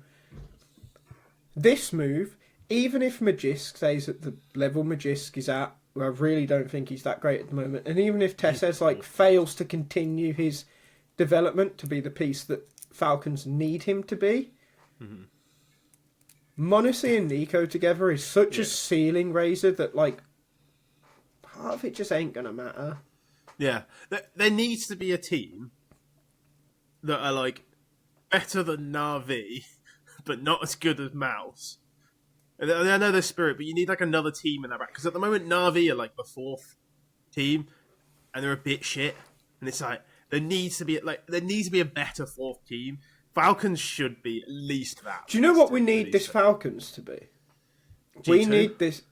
This move, even if Magisk stays at the level Magisk is at, where I really don't think he's that great at the moment, and even if Tessez fails to continue his development to be the piece that Falcons need him to be, m0NESY and Nico together is such a ceiling raiser that part of it just ain't gonna matter. Yeah, there needs to be a team that are better than Na'Vi, but not as good as Mouse. And I know there's Spirit, but you need another team in that back, because at the moment Na'Vi are the fourth team, and they're a bit shit. And it's there needs to be a better fourth team. Falcons should be at least that. Do you know what we need this Falcons to be? G2?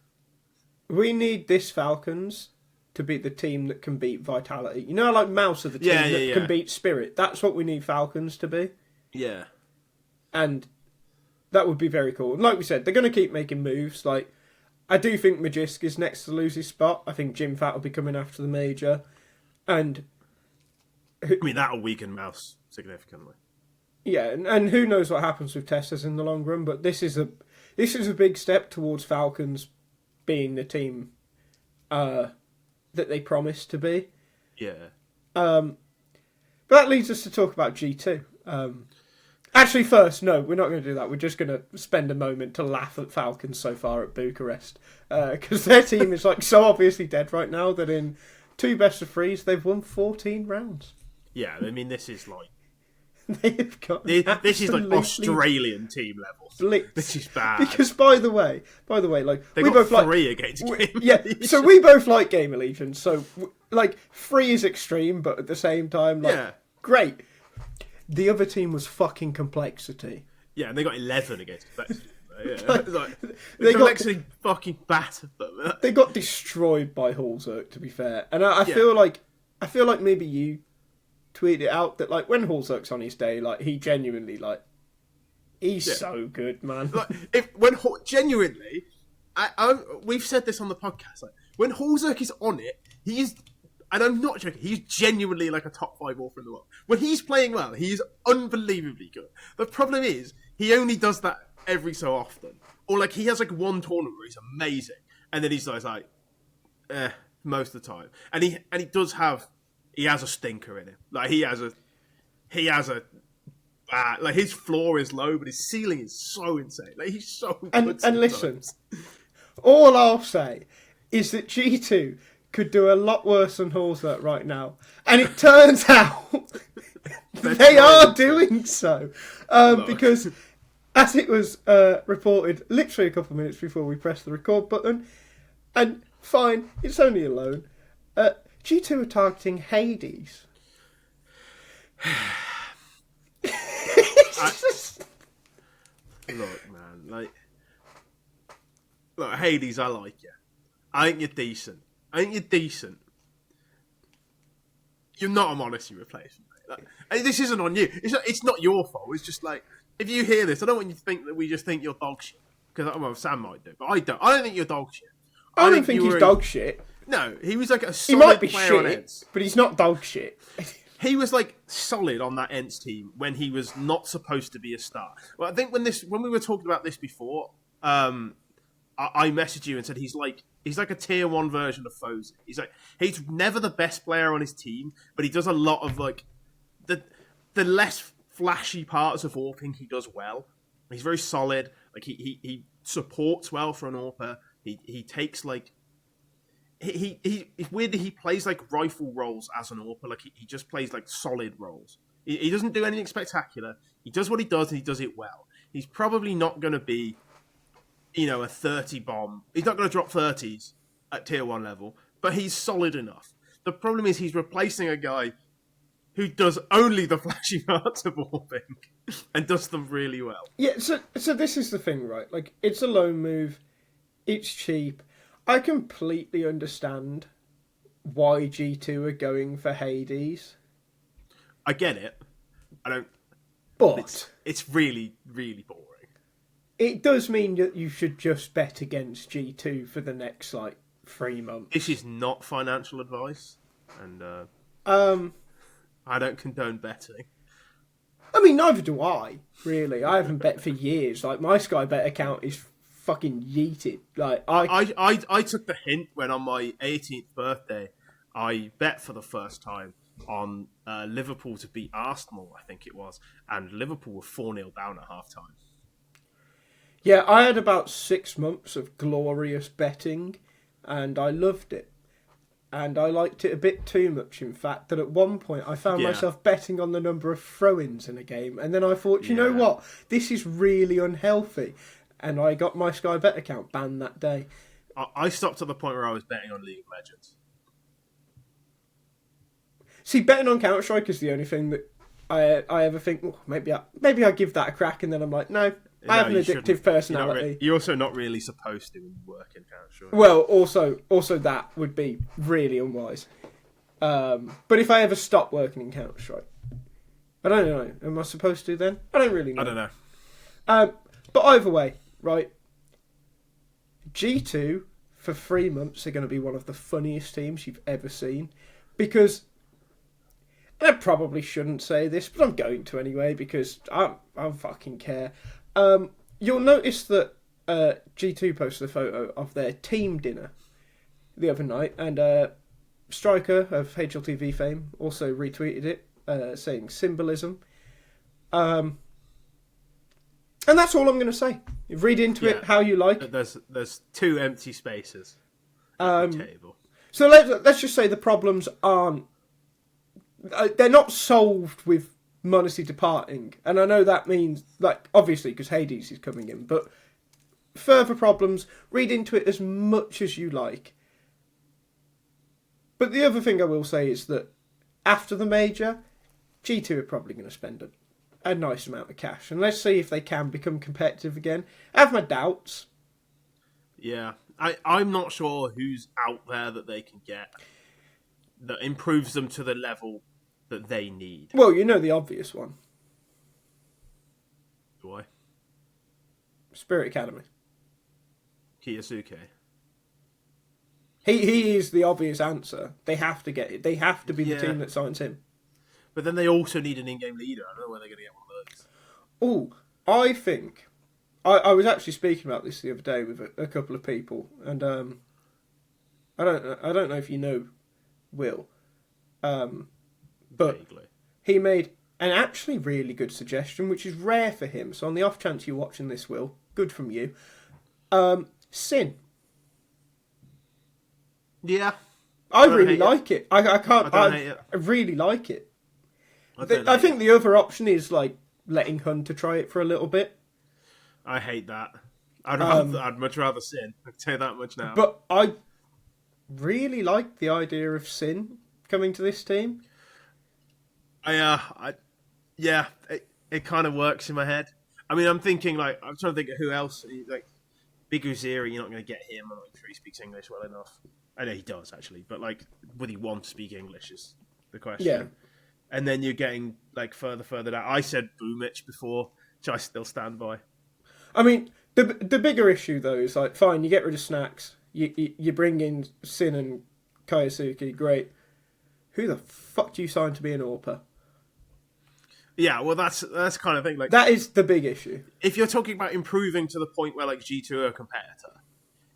We need this Falcons to be the team that can beat Vitality. You know, Mouse are the team that can beat Spirit. That's what we need Falcons to be. Yeah. And that would be very cool. And like we said, they're going to keep making moves. I do think Magisk is next to lose his spot. I think Jim Fat will be coming after the major. And that'll weaken Mouse significantly. Yeah, and who knows what happens with Tessez in the long run, but this is a big step towards Falcons being the team that they promised to be. Yeah. But that leads us to talk about G2. Actually, first, no, we're not going to do that. We're just going to spend a moment to laugh at Falcons so far at Bucharest. Because their team is so obviously dead right now that in 2 best of 3s, they've won 14 rounds. Yeah, I mean, this is They've got this is Australian team level. Blitz. This is bad. Because by the way, they we got both 3 against Game Allegiance. So we both like Game Allegiance. So 3 is extreme, but at the same time, great. The other team was fucking Complexity. Yeah, and they got 11 against Complexity. They Complexity fucking battered them. They got destroyed by MongolZ, to be fair. And I feel like maybe you tweeted it out that when MongolZ's on his day, he genuinely he's so good, man. Genuinely, we've said this on the podcast. When MongolZ is on it, he's. And I'm not joking, he's genuinely a top 5 author in the world. When he's playing well, he's unbelievably good. The problem is, he only does that every so often. Or he has one tournament where he's amazing, and then he's most of the time. And he does have, he has a stinker in him. He has a bad, his floor is low, but his ceiling is so insane. He's so good. And listen, all I'll say is that G2 could do a lot worse than MongolZ right now. And it turns out they are doing so. Because as it was reported literally a couple of minutes before we pressed the record button, and fine, it's only a loan, G2 are targeting Hades. Look, man, look, Hades, I like you. I think you're decent. You're not a m0NESY replacement. This isn't on you. It's not your fault. It's just if you hear this, I don't want you to think that we just think you're dog shit. Because Sam might do, but I don't. I don't think you're dog shit. I don't think he's dog shit. No, he was a solid he might be player shit, on Ents. But he's not dog shit. He was solid on that Ents team when he was not supposed to be a star. Well, I think when we were talking about this before, I messaged you and said he's a tier 1 version of FaZe. He's never the best player on his team, but he does a lot of the less flashy parts of AWPing he does well. He's very solid. it's weird that he plays like rifle roles as an AWPer. Like he just plays like solid roles. He doesn't do anything spectacular. He does what he does, and he does it well. He's probably not going to be, a 30 bomb. He's not going to drop 30s at tier 1 level, but he's solid enough. The problem is he's replacing a guy who does only the flashy parts of AWPing and does them really well. Yeah, so this is the thing, right? Like, it's a loan move. It's cheap. I completely understand why G2 are going for Hades. I get it. I don't... But... It's really, really boring. It does mean that you should just bet against G2 for the next, 3 months. This is not financial advice, and I don't condone betting. I mean, neither do I, really. I haven't bet for years. My Sky Bet account is fucking yeeted. I took the hint when on my 18th birthday, I bet for the first time on Liverpool to beat Arsenal, I think it was, and Liverpool were 4-0 down at half-time. Yeah, I had about 6 months of glorious betting, and I loved it. And I liked it a bit too much, in fact, that at one point I found myself betting on the number of throw-ins in a game, and then I thought, you know what, this is really unhealthy. And I got my Sky Bet account banned that day. I stopped at the point where I was betting on League of Legends. See, betting on Counter-Strike is the only thing that I ever think, maybe I give that a crack, and then I'm like, no, I have an addictive personality. You're also not really supposed to when you work in Counter-Strike. Well, also that would be really unwise. But if I ever stop working in Counter-Strike, I don't know. Am I supposed to then? I don't really know. I don't know. But either way, right, G2 for 3 months are going to be one of the funniest teams you've ever seen. Because... I probably shouldn't say this, but I'm going to anyway because I fucking care. You'll notice that G2 posted a photo of their team dinner the other night, and Striker of HLTV fame also retweeted it, saying symbolism. And that's all I'm going to say. Read into it how you like. There's 2 empty spaces at the table. So let's just say the problems aren't. They're not solved with m0NESY departing, and I know that means, obviously, because Hades is coming in, but further problems, read into it as much as you like. But the other thing I will say is that after the major, G2 are probably going to spend a nice amount of cash, and let's see if they can become competitive again. I have my doubts. Yeah, I'm not sure who's out there that they can get that improves them to the level that they need. Well, you know the obvious one. Why? Spirit Academy. Kiyosuke. He is the obvious answer. They have to get it. They have to be the team that signs him. But then they also need an in-game leader. I don't know where they're going to get one of those. Oh, I think... I was actually speaking about this the other day with a couple of people, and I don't know if you know Will, but Vaguely. He made an actually really good suggestion, which is rare for him. So on the off chance you're watching this, Will, good from you. Sin. Yeah, I really like it. I really like it. I think the other option is letting Hunter try it for a little bit. I hate that. I'd much rather Sin. I can tell you that much now. But I really like the idea of Sin coming to this team. It kind of works in my head. I mean, I'm thinking I'm trying to think of who else. Big Uziri, you're not going to get him. I'm not sure he speaks English well enough. I know he does actually, but would he want to speak English is the question. Yeah. And then you're getting further down. I said Boomich before, which I still stand by. I mean, the bigger issue though is fine, you get rid of Snacks, you bring in Sin and Kaiosuke, great. Who the fuck do you sign to be an AWPer? Yeah, well, that's kind of thing. That is the big issue. If you're talking about improving to the point where G2 are a competitor,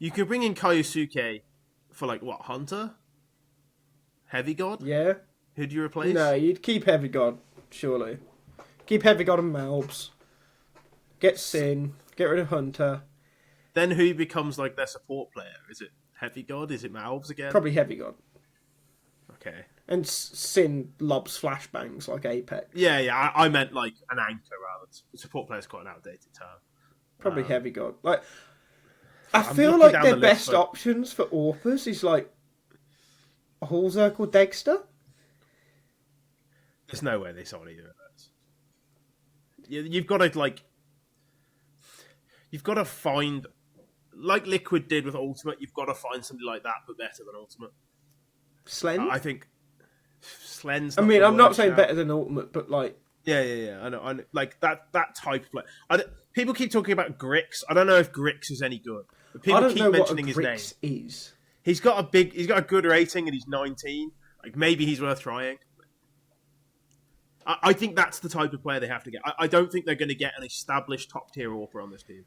you could bring in Kaiosuke for Hunter, Heavy God. Yeah. Who'd you replace? No, you'd keep Heavy God, surely. Keep Heavy God and Malbs. Get Sin. Get rid of Hunter. Then who becomes their support player? Is it Heavy God? Is it MongolZ again? Probably Heavy God. Okay. And Sin lobs flashbangs like Apex. Yeah. I meant like an anchor rather. Support player is quite an outdated term. Probably Heavy God. Like, I I'm feel looking like down their the list, best but- options for AWPers is like a Hallzerk or Dexter. There's no way they sign either of those. You've got to like. You've got to find, like Liquid did with Ultimate. You've got to find something like that, but better than Ultimate. Slen? I think Slen's. I mean, I'm not saying better than Ultimate, but like. Yeah. I know. Like that type of play. People keep talking about Grix. I don't know if Grix is any good. But people I don't keep know mentioning what a his Grix name. is. He's got a good rating, and he's 19. Like maybe he's worth trying. I think that's the type of player they have to get. I don't think they're going to get an established top tier AWPer on this team.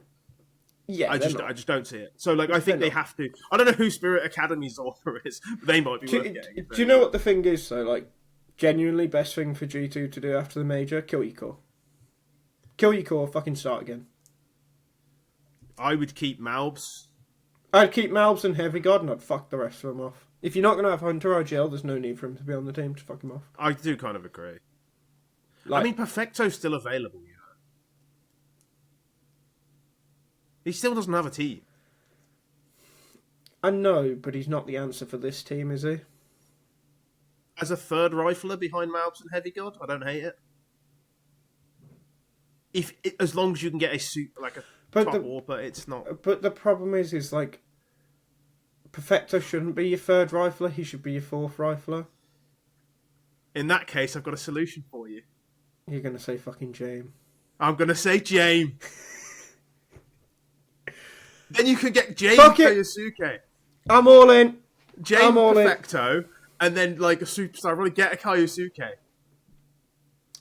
Yeah, I just don't see it. So like I think they have to. I don't know who Spirit Academy's AWPer is, but they might be worth getting. Do you know what the thing is though? Like, genuinely best thing for G2 to do after the major, kill your core. Kill your core, fucking start again. I would keep MongolZ. I'd keep MongolZ and Heavy God, and I'd fuck the rest of them off. If you're not going to have Hunter or GL, there's no need for him to be on the team. Just fuck him off. I do kind of agree. Like, I mean, Perfecto's still available, you know. He still doesn't have a team. I know, but he's not the answer for this team, is he? As a third rifler behind MongolZ and Heavy God, I don't hate it. As long as you can get a top AWPer, it's not. But the problem is like, Perfecto shouldn't be your third rifler. He should be your fourth rifler. In that case, I've got a solution for you. You're gonna say fucking James. I'm gonna say James. Then you could get James Fuck it. Kayosuke. I'm all in. James I'm all Perfecto, and then like a superstar. Really get a Kayosuke.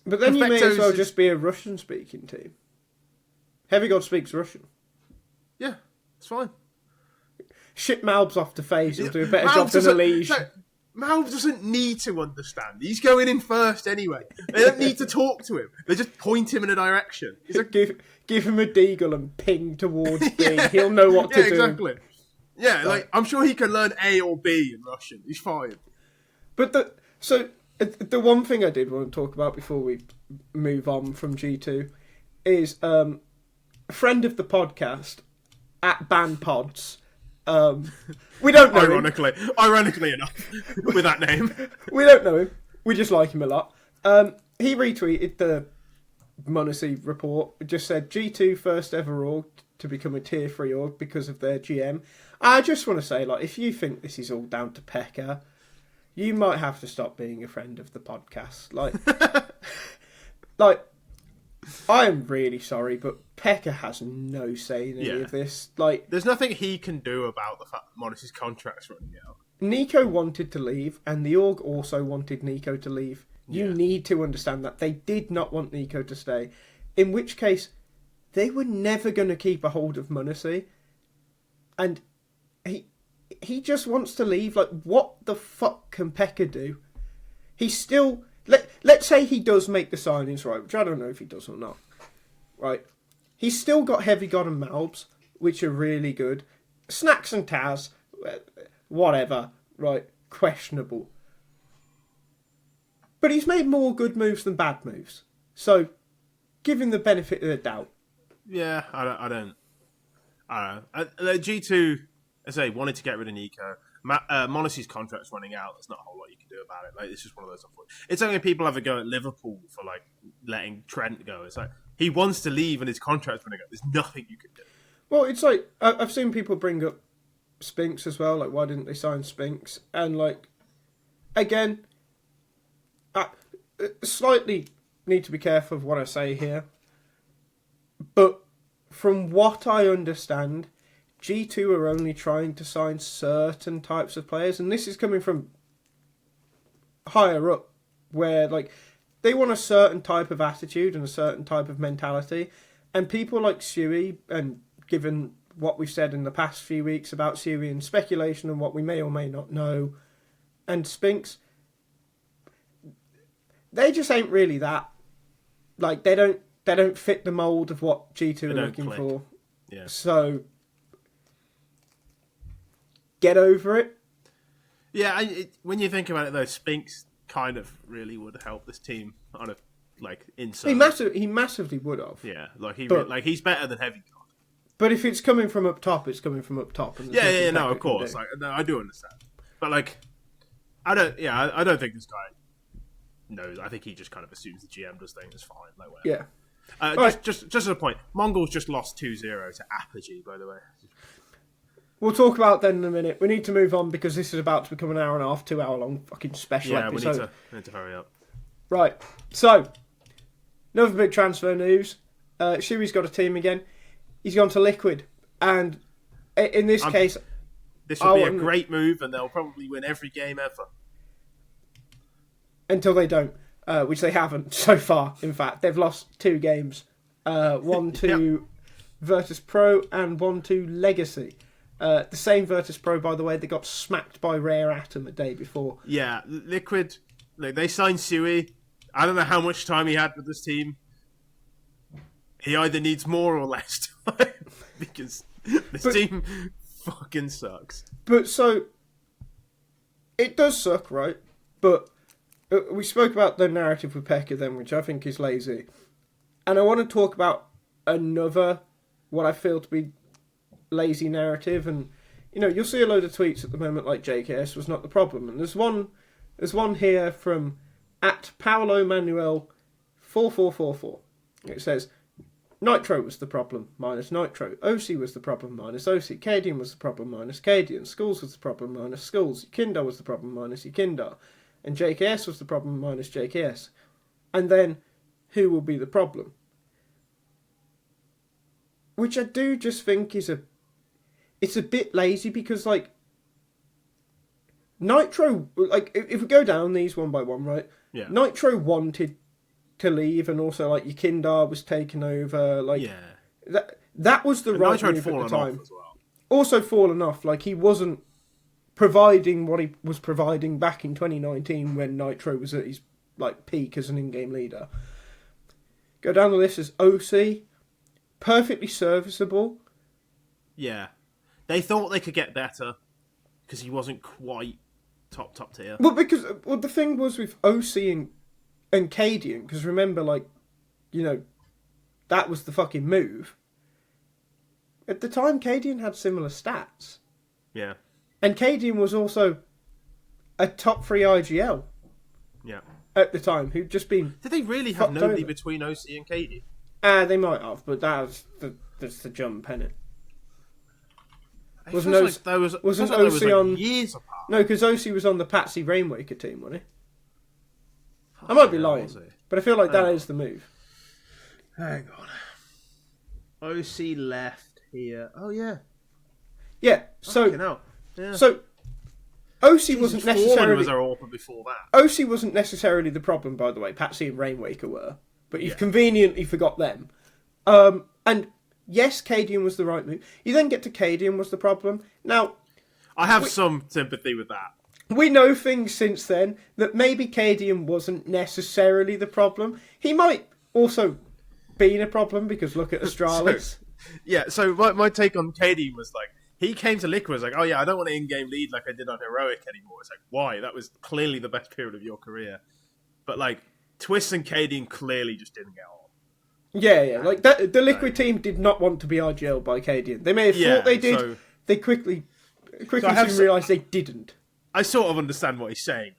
But then you may as Perfecto's well just be a Russian-speaking team. Heavy God speaks Russian. Yeah, it's fine. Ship MongolZ off to FaZe. He'll do a better MongolZ job than Elige. MongolZ doesn't need to understand. He's going in first anyway. They don't need to talk to him. They just point him in a direction. He's like, give him a deagle and ping towards B. He'll know what to do. Exactly. Yeah, like I'm sure he can learn A or B in Russian. He's fine. But the one thing I did want to talk about before we move on from G2 is a friend of the podcast at BanPods. We don't know Ironically enough, with that name. We don't know him. We just like him a lot. He retweeted the m0NESY report. It just said G2 first ever org to become a tier 3 org because of their GM. I just want to say, like, if you think this is all down to Pekka, you might have to stop being a friend of the podcast. Like, I am really sorry, but Pekka has no say in any of this. Like, there's nothing he can do about the fact that m0NESY's contract's running out. Nico wanted to leave, and the org also wanted Nico to leave. You need to understand that. They did not want Nico to stay. In which case, they were never going to keep a hold of m0NESY. And he just wants to leave. Like, what the fuck can Pekka do? He's still... Let's say he does make the signings right, which I don't know if he does or not. Right? He's still got Heavy God and MongolZ, which are really good. Snacks and Taz, whatever. Right? Questionable. But he's made more good moves than bad moves. So, give him the benefit of the doubt. Yeah, I don't know. G2, as I say, wanted to get rid of Nico. m0NESY's contract's running out. There's not a whole lot you can do about it. Like, it's just one of those. It's only people have a go at Liverpool for like letting Trent go. It's like he wants to leave and his contract's running out. There's nothing you can do. Well, it's like I've seen people bring up Spinks as well. Like, why didn't they sign Spinks? And like, again, I slightly need to be careful of what I say here. But from what I understand, G2 are only trying to sign certain types of players, and this is coming from higher up, where like they want a certain type of attitude and a certain type of mentality, and people like siuhy, and given what we've said in the past few weeks about siuhy and speculation and what we may or may not know, and Spinks, they just ain't really that. Like, they don't fit the mould of what G2 are looking for. Yeah. So get over it. Yeah, when you think about it, though, Spinks kind of really would help this team on a inside. He massively would have. Yeah, he's better than Heavy God. But if it's coming from up top, it's coming from up top. And of course. I do understand. But I don't think this guy knows. I think he just kind of assumes the GM does things. It's fine. Whatever. Yeah. Just as a point, MongolZ just lost 2-0 to Apogee, by the way. We'll talk about that in a minute. We need to move on because this is about to become an hour and a half, 2 hour long fucking special episode. We need to hurry up. Right. So, another big transfer news. siuhy's got a team again. He's gone to Liquid. And in this case... This would be a great move and they'll probably win every game ever. Until they don't. Which they haven't so far, in fact. They've lost 2 games. 1 to Virtus Pro and 1 to Legacy. The same Virtus Pro, by the way, that got smacked by Rare Atom a day before. Yeah, Liquid, they signed siuhy. I don't know how much time he had with this team. He either needs more or less time. Because this team fucking sucks. But so, it does suck, right? But we spoke about the narrative with Pekka then, which I think is lazy. And I want to talk about another, what I feel to be lazy narrative. And, you'll see a load of tweets at the moment like JKS was not the problem. And there's one here from @PaoloManuel4444. It says, Nitro was the problem, minus Nitro. OC was the problem, minus OC. Cadian was the problem, minus Cadian. Skulls was the problem, minus Skulls. Yekindar was the problem, minus Yekindar. And JKS was the problem, minus JKS. And then, who will be the problem? Which I do just think is it's a bit lazy because, Nitro, if we go down these one by one, right? Yeah. Nitro wanted to leave, and also, Yekindar was taken over, that was the right move at the time. As well. Also fallen off, he wasn't providing what he was providing back in 2019 when Nitro was at his, peak as an in-game leader. Go down the list as OC, perfectly serviceable. Yeah. They thought they could get better, because he wasn't quite top tier. Well, the thing was with OC and Cadian, because remember, that was the fucking move. At the time, Cadian had similar stats. Yeah. And Cadian was also a top 3 IGL. Yeah. At the time, who'd just been... Did they really have nobody between OC and Cadian? They might have, but that's the jump, innit? Wasn't OC on years apart? No, because OC was on the Patsy Rainwaker team, wasn't he? I might be lying, but I feel like that is the move. Hang on. OC left here. Oh yeah. Yeah. So yeah. So OC wasn't necessarily was our author before that. OC wasn't necessarily the problem, by the way. Patsy and Rainwaker were, but you've conveniently forgot them. And yes, Cadian was the right move. You then get to Cadian was the problem. Now, I have some sympathy with that. We know things since then that maybe Cadian wasn't necessarily the He might also be a problem because look at Astralis. So my take on Cadian was he came to Liquid was oh yeah, I don't want to in-game lead like I did on Heroic anymore. It's why? That was clearly the best period of your career. But Twist and Cadian clearly just didn't get on. Yeah. The Liquid team did not want to be RGL by Cadian. They may have thought they did. So, they quickly soon realised they didn't. I sort of understand what he's saying.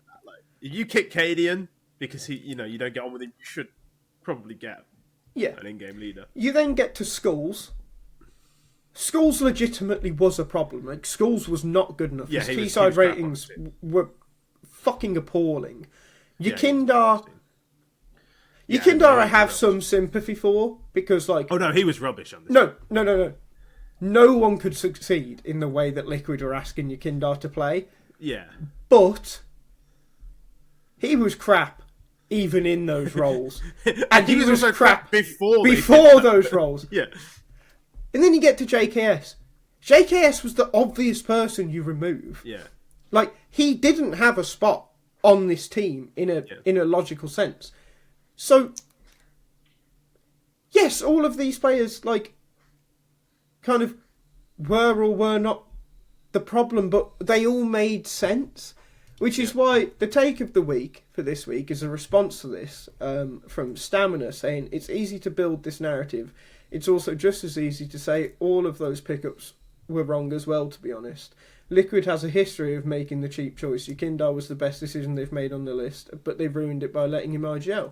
If you kick Cadian because you don't get on with him, you should probably get an in-game leader. You then get to Skulls. Skulls legitimately was a problem. Skulls was not good enough. His T-side ratings were fucking appalling. Yekindar, I have some sympathy for because oh no, he was rubbish on this. No. No one could succeed in the way that Liquid were asking Yekindar to play. Yeah. But he was crap even in those roles. And he was also crap before those roles. Yeah. And then you get to JKS. JKS was the obvious person you remove. Yeah. He didn't have a spot on this team in a logical sense. So yes, all of these players kind of were or were not the problem, but they all made sense. Which is why the take of the week for this week is a response to this from Stamina saying it's easy to build this narrative. It's also just as easy to say all of those pickups were wrong as well, to be honest. Liquid has a history of making the cheap choice. Yukindar was the best decision they've made on the list, but they've ruined it by letting him IGL.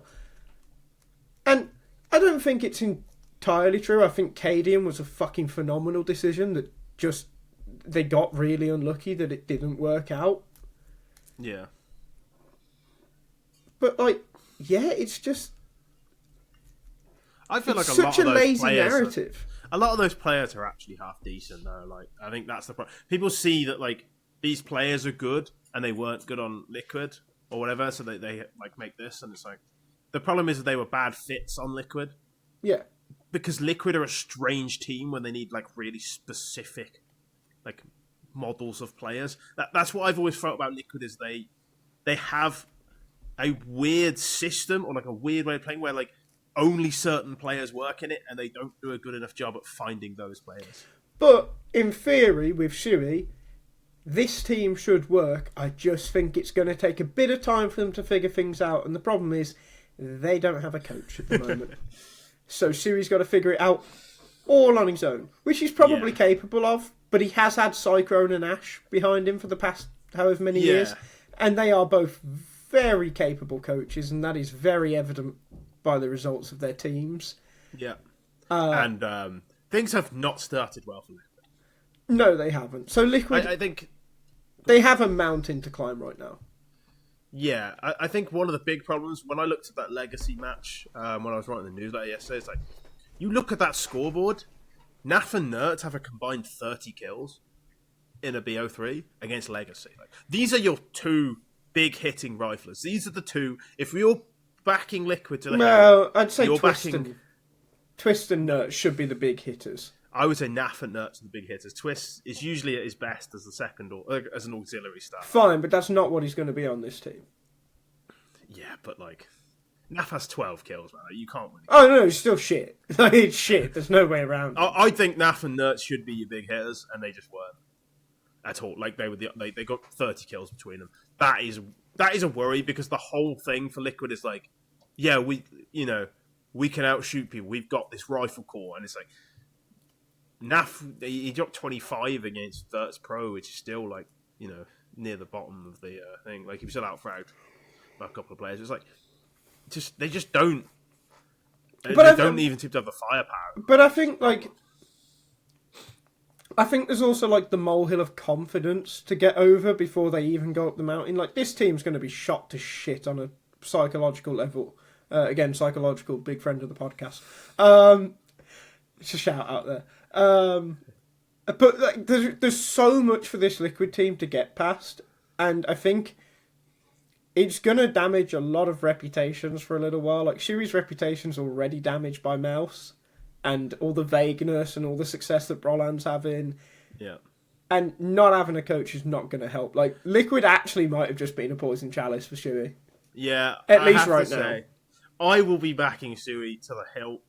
And I don't think it's entirely true. I think Cadian was a fucking phenomenal decision that just they got really unlucky that it didn't work out. Yeah. But it's just I feel like such a lazy narrative. A lot of those players are actually half decent though. Like I think that's the problem. People see that like these players are good and they weren't good on Liquid or whatever, so they like make this, and it's like the problem is that they were bad fits on Liquid. Yeah. Because Liquid are a strange team when they need like really specific like models of players. That's what I've always felt about Liquid is they have a weird system or like a weird way of playing where like only certain players work in it and they don't do a good enough job at finding those players. But in theory with siuhy, this team should work. I just think it's going to take a bit of time for them to figure things out, and the problem is they don't have a coach at the moment. So siuhy's got to figure it out all on his own, which he's probably capable of, but he has had Cyclone and Ash behind him for the past however many years, and they are both very capable coaches, and that is very evident by the results of their teams. Yeah. And things have not started well for Liquid. No, they haven't. So Liquid, I think they have a mountain to climb right now. Yeah, I think one of the big problems, when I looked at that Legacy match, when I was writing the newsletter yesterday, it's like, you look at that scoreboard, Naf and Nert have a combined 30 kills in a BO3 against Legacy. Like, these are your two big hitting riflers. These are the two, if you're backing Liquid to the head, I'd say Twist and Nert should be the big hitters. I would say Naf and Nert are the big hitters. Twist is usually at his best as the second or as an auxiliary star. Fine, but that's not what he's going to be on this team. Yeah, but like Naf has 12 kills, man. You can't win. Oh no, it's still shit. It's shit. There's no way around it. I think Naf and Nert should be your big hitters, and they just weren't at all. Like they got 30 kills between them. That is a worry because the whole thing for Liquid is like, yeah, we can outshoot people. We've got this rifle core, and it's like. Naf, he dropped 25 against Thirds Pro, which is still like, near the bottom of the thing. Like, he was still outfragged by a couple of players. It's like, they just don't. They don't even seem to have the firepower. But I think there's also like the molehill of confidence to get over before they even go up the mountain. Like, this team's going to be shot to shit on a psychological level. Again, psychological, big friend of the podcast. It's a shout out there. But like, there's so much for this Liquid team to get past, and I think it's going to damage a lot of reputations for a little while. Like, siuhy's reputation's already damaged by Mouse, and all the vagueness and all the success that Brolan's having. Yeah. And not having a coach is not going to help. Like, Liquid actually might have just been a poison chalice for siuhy. Yeah. At least right now. I will be backing siuhy to the hilt.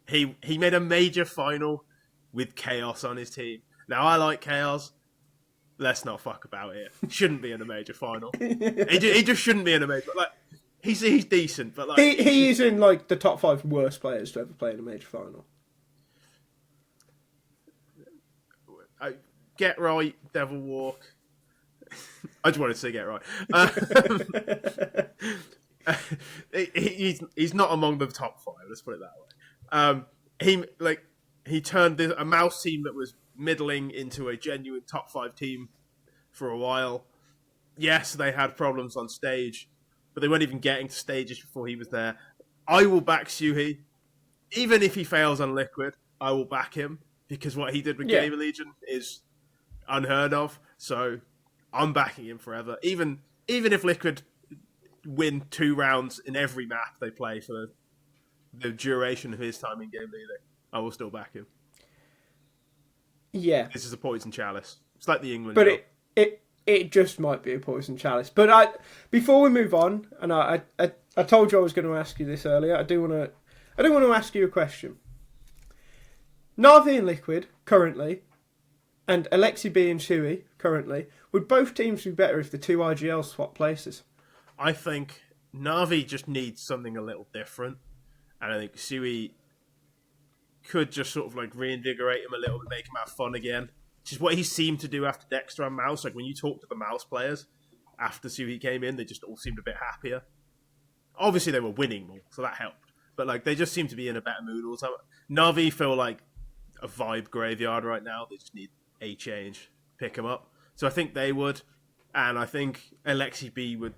He made a major final with Chaos on his team. Now, I like Chaos. Let's not fuck about it. Shouldn't be in a major final. He just shouldn't be in a major. Like, he's decent, but like he is in like the top 5 worst players to ever play in a major final. Get right, Devil Walk. I just wanted to say get right. He's not among the top 5. Let's put it that way. He turned a Mouse team that was middling into a genuine top 5 team for a while. Yes, they had problems on stage, but they weren't even getting to stages before he was there. I will back siuhy. Even if he fails on Liquid, I will back him, because what he did with Gamer Legion is unheard of. So I'm backing him forever. Even if Liquid win 2 rounds in every map they play for the duration of his time in game leading, I will still back him. Yeah. This is a poison chalice. It's like the England But job. it just might be a poison chalice. But before we move on, and I told you I was going to ask you this earlier, I do want to ask you a question. Na'Vi and Liquid, currently, and Alexi B and siuhy, currently, would both teams be better if the two IGLs swap places? I think Na'Vi just needs something a little different, and I think siuhy could just sort of like reinvigorate him a little bit, make him have fun again, which is what he seemed to do after Dexter and Mouse. Like when you talk to the Mouse players after siuhy came in, they just all seemed a bit happier. Obviously, they were winning more, so that helped. But like they just seem to be in a better mood all the time. Na'Vi feel like a vibe graveyard right now. They just need a change, pick them up. So I think they would, and I think Alexi B would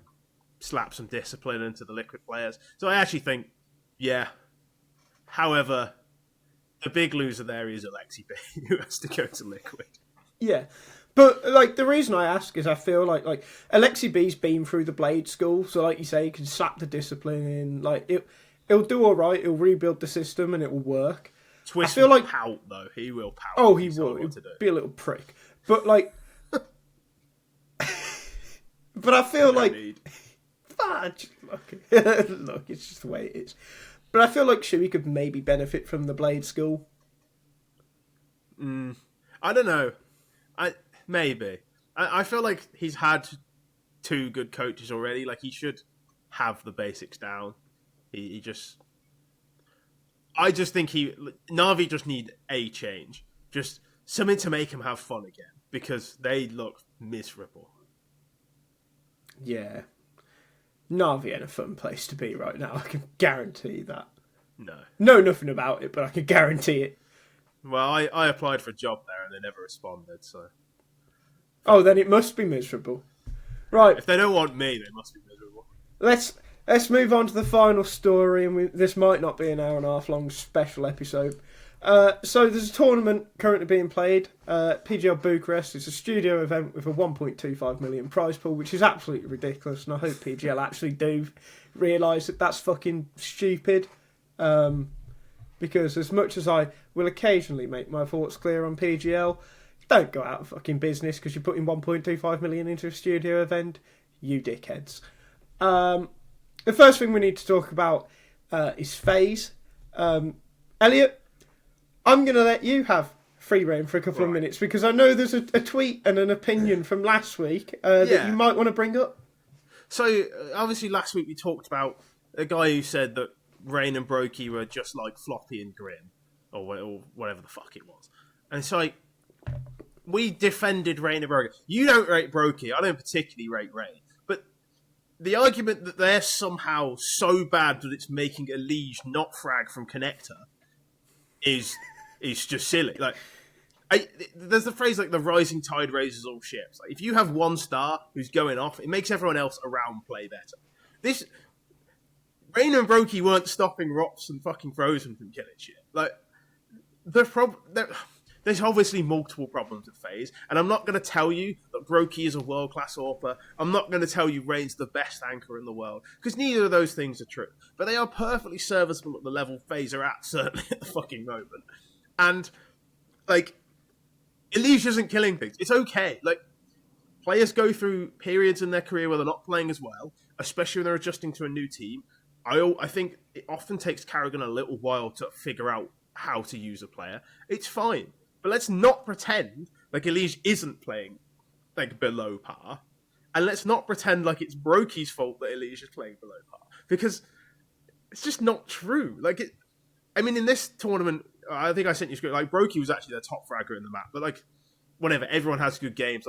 slap some discipline into the Liquid players. So I actually think, yeah. However, the big loser there is Alexi B, who has to go to Liquid. Yeah. But, like, the reason I ask is I feel like Alexi B's been through the Blade School, so, like you say, he can slap the discipline in. Like, it'll do all right, he'll rebuild the system, and it will work. Twist will pout, though. He will pout. Oh, he will. He'll be a little prick. But, like... but I feel like... Look, it's just the way it is. But I feel like siuhy could maybe benefit from the Blade School. I don't know. Maybe. I feel like he's had 2 good coaches already. Like, he should have the basics down. He just... I just think Na'Vi just need a change. Just something to make him have fun again. Because they look miserable. Yeah. Na'Vi ain't a fun place to be right now. I can guarantee that. No. Know nothing about it, but I can guarantee it. Well, I applied for a job there and they never responded, so... Oh, then it must be miserable. Right. If they don't want me, they must be miserable. Let's move on to the final story, and this might not be an hour and a half long special episode. So there's a tournament currently being played, PGL Bucharest. It's a studio event with a 1.25 million prize pool, which is absolutely ridiculous, and I hope PGL actually do realise that that's fucking stupid. Because as much as I will occasionally make my thoughts clear on PGL, don't go out of fucking business because you're putting 1.25 million into a studio event, you dickheads. The first thing we need to talk about is FaZe. Elliot, I'm going to let you have free reign for a couple of minutes because I know there's a tweet and an opinion from last week that you might want to bring up. So, obviously last week we talked about a guy who said that Rain and Brokey were just like Floppy and Grim, or whatever the fuck it was. And it's like, we defended Rain and Brokey. You don't rate Brokey, I don't particularly rate Rain. But the argument that they're somehow so bad that it's making a liege not frag from Connector is just silly. Like, there's the phrase like the rising tide raises all ships. Like, if you have one star who's going off, it makes everyone else around play better. Rain and Brokey weren't stopping Rops and fucking Frozen from killing shit. Like, there's obviously multiple problems with FaZe, and I'm not going to tell you that Brokey is a world-class AWPer. I'm not going to tell you Rain's the best anchor in the world, because neither of those things are true. But they are perfectly serviceable at the level FaZe are at, certainly at the fucking moment. And, like, Elige isn't killing things. It's okay. Like, players go through periods in their career where they're not playing as well, especially when they're adjusting to a new team. I think it often takes Karrigan a little while to figure out how to use a player. It's fine. But let's not pretend like Elige isn't playing like below par. And let's not pretend like it's Brokey's fault that Elige is playing below par. Because it's just not true. In this tournament, I think I sent you a script, like Brokey was actually the top fragger in the map. But like, whatever, everyone has good games.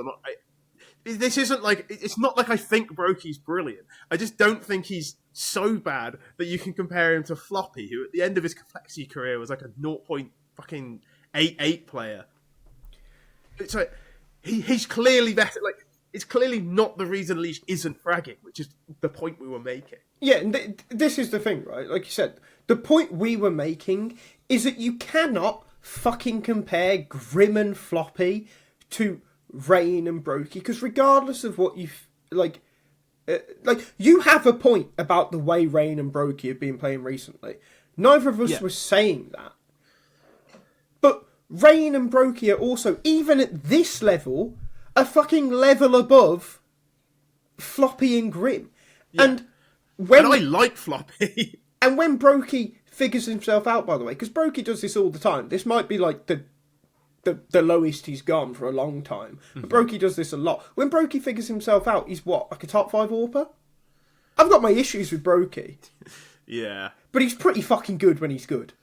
This isn't like, it's not like I think Brokey's brilliant. I just don't think he's so bad that you can compare him to Floppy, who at the end of his complexity career was like a 0.88 player. It's like, he's clearly better. Like, it's clearly not the reason Elige isn't fragging, which is the point we were making. Yeah, this is the thing, right? Like you said, the point we were making is that you cannot fucking compare Grim and Floppy to Rain and Brokey, because regardless of what you you have a point about the way Rain and Brokey have been playing recently. Neither of us was saying that. But Rain and Brokey are also, even at this level, a fucking level above Floppy and Grim. Yeah. And I like Floppy. And when Brokey figures himself out, by the way, because Brokey does this all the time, this might be like the the lowest he's gone for a long time. But Brokey does this a lot. When Brokey figures himself out, he's what, like a top 5 AWPer? I've got my issues with Brokey. Yeah. But he's pretty fucking good when he's good.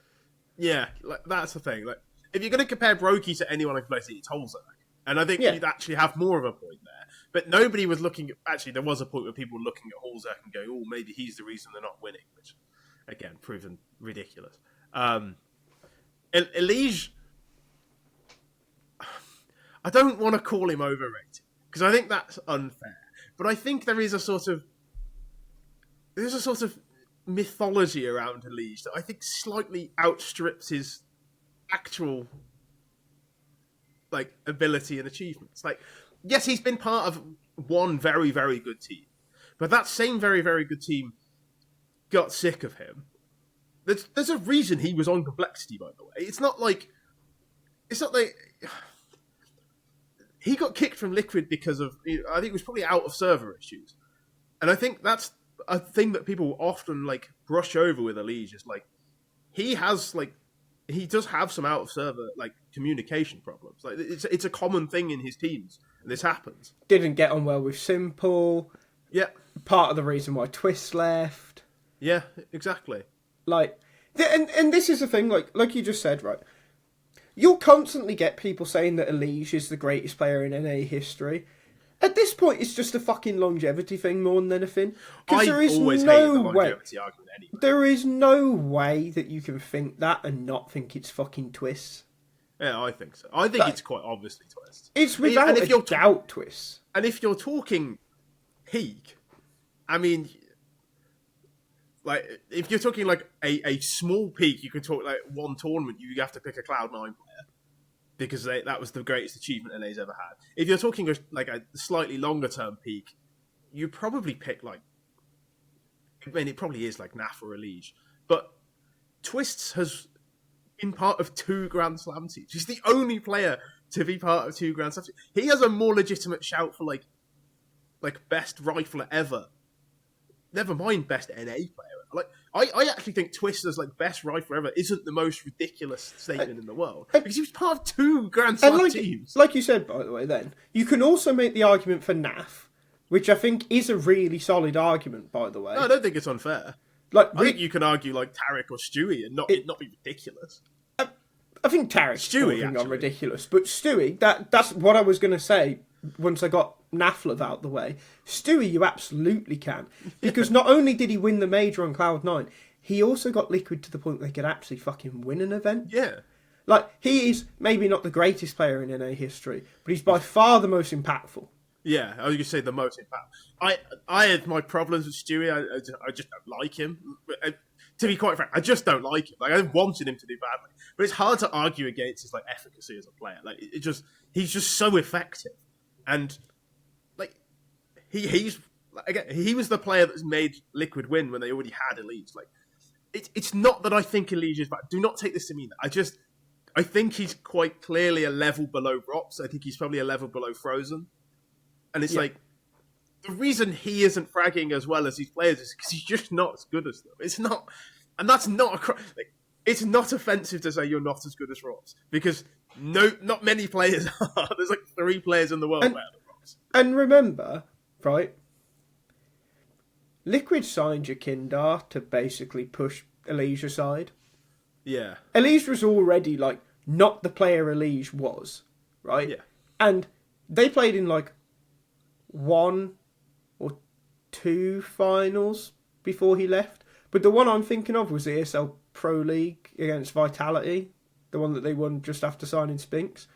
Yeah, like, that's the thing. Like, if you're going to compare Brokey to anyone who plays it, it's Holzer. And I think you'd actually have more of a point there. But nobody was looking at... Actually, there was a point where people were looking at Holzer and going, oh, maybe he's the reason they're not winning. Which, again, proven ridiculous. Elige... I don't want to call him overrated, because I think that's unfair. But I think there's a sort of mythology around Elige that I think slightly outstrips his actual ability and achievements. Like, yes, he's been part of one very, very good team, but that same very, very good team got sick of him. There's a reason he was on Complexity, by the way. It's not like he got kicked from Liquid because of, I think it was probably out of server issues. And I think that's a thing that people often brush over with Elige, is he does have some out of server communication problems. Like, it's a common thing in his teams, and this happens. Didn't get on well with Simple. Yeah. Part of the reason why Twist left. Yeah, exactly. And this is the thing, like you just said, right? You'll constantly get people saying that Elige is the greatest player in NA history. At this point, it's just a fucking longevity thing more than anything. Because there is no way. Anyway. There is no way that you can think that and not think it's fucking Twists. Yeah, I think so. I think it's quite obviously Twist. It's without a doubt Twists. And if you're talking peak, I mean, if you're talking a small peak, you could talk one tournament, you have to pick a Cloud9 player, because that was the greatest achievement NA's ever had. If you're talking a slightly longer term peak, you probably pick it probably is NAF or Elige. But Twists has been part of 2 Grand Slam teams. He's the only player to be part of 2 Grand Slam teams. He has a more legitimate shout for best rifler ever. Never mind best NA player. I actually think Twister's best rifler ever isn't the most ridiculous statement in the world, because he was part of 2 Grand Slam teams. Like you said, by the way, then you can also make the argument for NAF, which I think is a really solid argument. By the way, no, I don't think it's unfair. I think you can argue Tarek or Stewie and not be ridiculous. I think Tarek's Stewie on ridiculous, but Stewie, that's what I was going to say once I got Naflov out the way. Stewie, you absolutely can. Because not only did he win the major on Cloud9, he also got Liquid to the point where he could actually fucking win an event. Yeah. He is maybe not the greatest player in NA history, but he's by far the most impactful. Yeah, I was going to say the most impactful. I had my problems with Stewie. I just don't like him. To be quite frank, I just don't like him. I wanted him to do badly. But it's hard to argue against his efficacy as a player. He's just so effective. And he was the player that's made Liquid win when they already had Elige. It's not that I think Elige is bad. Do not take this to mean that. I think he's quite clearly a level below Rops. I think he's probably a level below Frozen. And it's the reason he isn't fragging as well as these players is because he's just not as good as them. It's not, and that's not it's not offensive to say you're not as good as Rops, because not many players are. There's 3 players in the world better than Rops. And remember, right? Liquid signed Jakindar to basically push Elige aside. Yeah. Elige was already not the player Elige was, right? Yeah. And they played in 1 or 2 finals before he left. But the one I'm thinking of was the ESL Pro League against Vitality, the one that they won just after signing Spinks.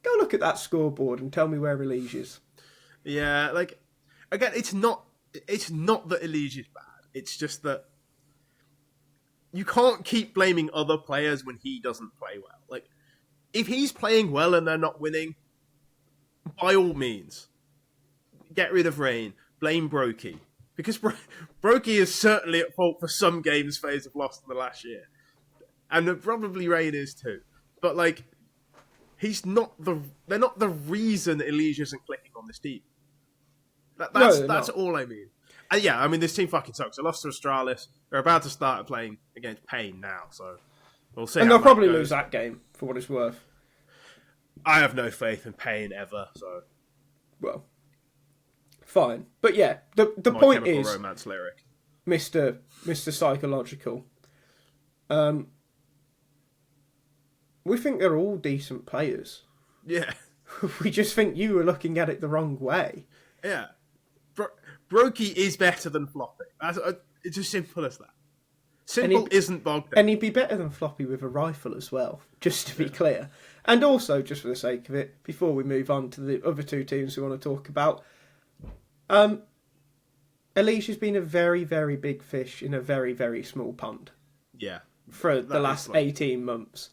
Go look at that scoreboard and tell me where Elige is. Yeah, again, it's not that Elige is bad. It's just that you can't keep blaming other players when he doesn't play well. If he's playing well and they're not winning, by all means, get rid of Rain, blame Brokey. Because Brokey is certainly at fault for some games FaZe have lost in the last year. And probably Rain is too. But, they're not the reason Elige isn't clicking on this team. That's all I mean. And yeah, I mean, this team fucking sucks. They lost to Astralis. They're about to start playing against Pain now, so we'll see. And they'll probably lose that game, for what it's worth. I have no faith in pain ever. So, Well, fine, but yeah, the My point Chemical is, Romance lyric. Mr. Psychological. We think they're all decent players. Yeah, We just think you were looking at it the wrong way. yeah. Brokey is better than Floppy. It's as simple as that. Simple isn't bogged down. And he'd be better than Floppy with a rifle as well, just to be clear. And also, just for the sake of it, before we move on to the other two teams we want to talk about, Alicia's been a very, very big fish in a very, very small pond. Yeah. For the last 18 months.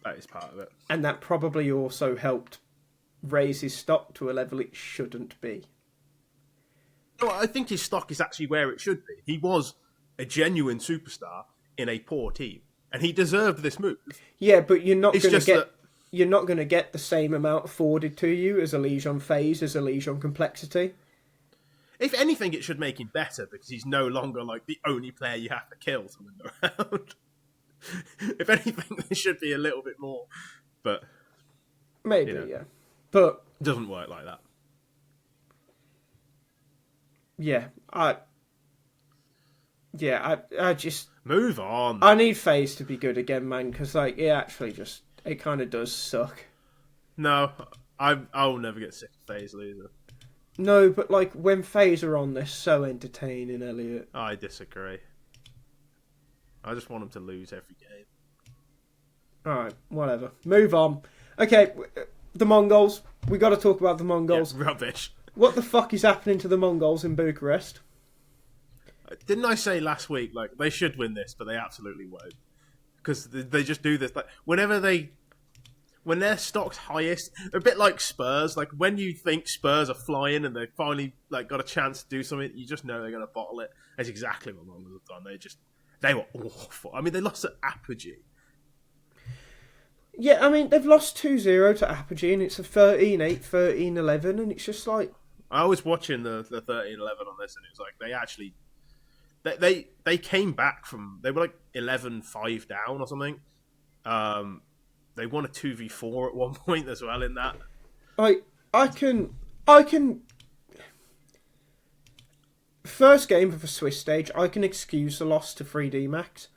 That is part of it. And that probably also helped raise his stock to a level it shouldn't be. Well, I think his stock is actually where it should be. He was a genuine superstar in a poor team, and he deserved this move. Yeah, but you're not going to get the same amount afforded to you as a Liege on FaZe, as a Liege on Complexity. If anything, it should make him better because he's no longer like the only player you have to kill to win the round. If anything, there should be a little bit more, but maybe, yeah. But it doesn't work like that. Yeah, I just move on. I need FaZe to be good again, man, because like it kind of does suck. No, I'll never get sick of FaZe losing. No, but like when FaZe are on, they're so entertaining, Elliot. I disagree. I just want them to lose every game. All right, whatever. Move on. Okay, the Mongols. We got to talk about the Mongols. Yeah, rubbish. What the fuck is happening to the Mongols in Bucharest? Didn't I say last week, like, they should win this, but they absolutely won't. Because they just do this. Like, when their stock's highest, a bit like Spurs, like, when you think Spurs are flying and they finally, like, got a chance to do something, you just know they're going to bottle it. That's exactly what Mongols have done. They were awful. I mean, they lost at Apogee. Yeah, I mean, they've lost 2-0 to Apogee, and it's a 13-8, 13-11, and it's just like... I was watching the 13-11 on this, and it was like, they actually... They came back from... They were like 11-5 down or something. They won a 2v4 at one point as well in that. I can... First game of a Swiss stage, I can excuse the loss to 3D Max.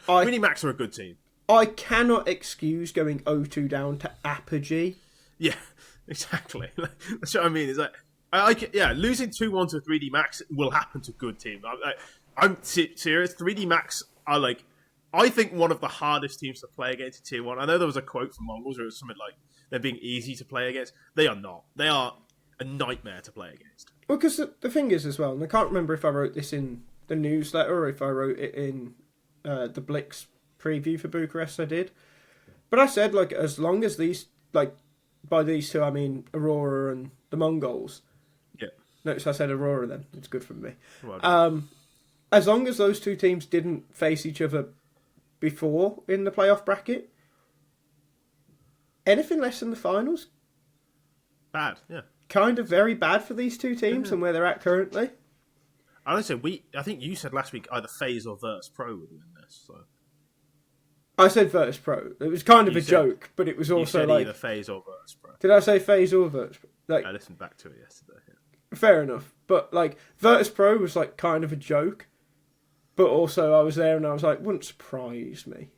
3D Max are a good team. I cannot excuse going 0-2 down to Apogee. Yeah, exactly. That's what I mean. It's like, losing 2-1 to 3D Max will happen to good teams. I'm serious. 3D Max are like, I think one of the hardest teams to play against in Tier 1. I know there was a quote from Mongols where it was something like, they're being easy to play against. They are not. They are a nightmare to play against. Well, because the thing is as well, and I can't remember if I wrote this in the newsletter or if I wrote it in the Blix preview for Bucharest, I did. But I said, like, as long as these, like, by these two I mean Aurora and the Mongols. Yeah. Notice I said Aurora then. It's good from me. Well, as long as those two teams didn't face each other before in the playoff bracket, anything less than the finals, bad, yeah. Kind of very bad for these two teams and where they're at currently. I think you said last week either FaZe or Virtus Pro would win this. So I said Virtus Pro. It was kind of a joke, but it was also like either FaZe or Virtus Pro. Did I say FaZe or Virtus Pro? Like, I listened back to it yesterday. Yeah. Fair enough, but like Virtus Pro was like kind of a joke, but also I was there and I was like, wouldn't surprise me.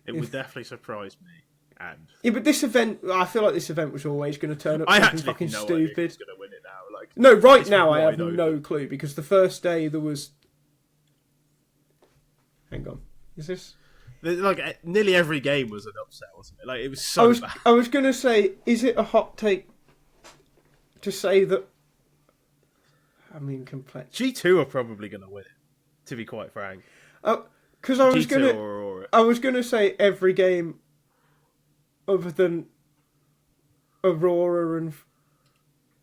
It would definitely surprise me. And yeah, but this event, I feel like this event was always going to turn up something fucking stupid. Who's going to win it now? Like, no, right now I have no clue because the first day there was. Hang on, is this? Like nearly every game was an upset, wasn't it? Like it was so bad. I was going to say, is it a hot take to say that? I mean, complex. G2 are probably going to win it. To be quite frank, because I was going to say every game. Other than Aurora and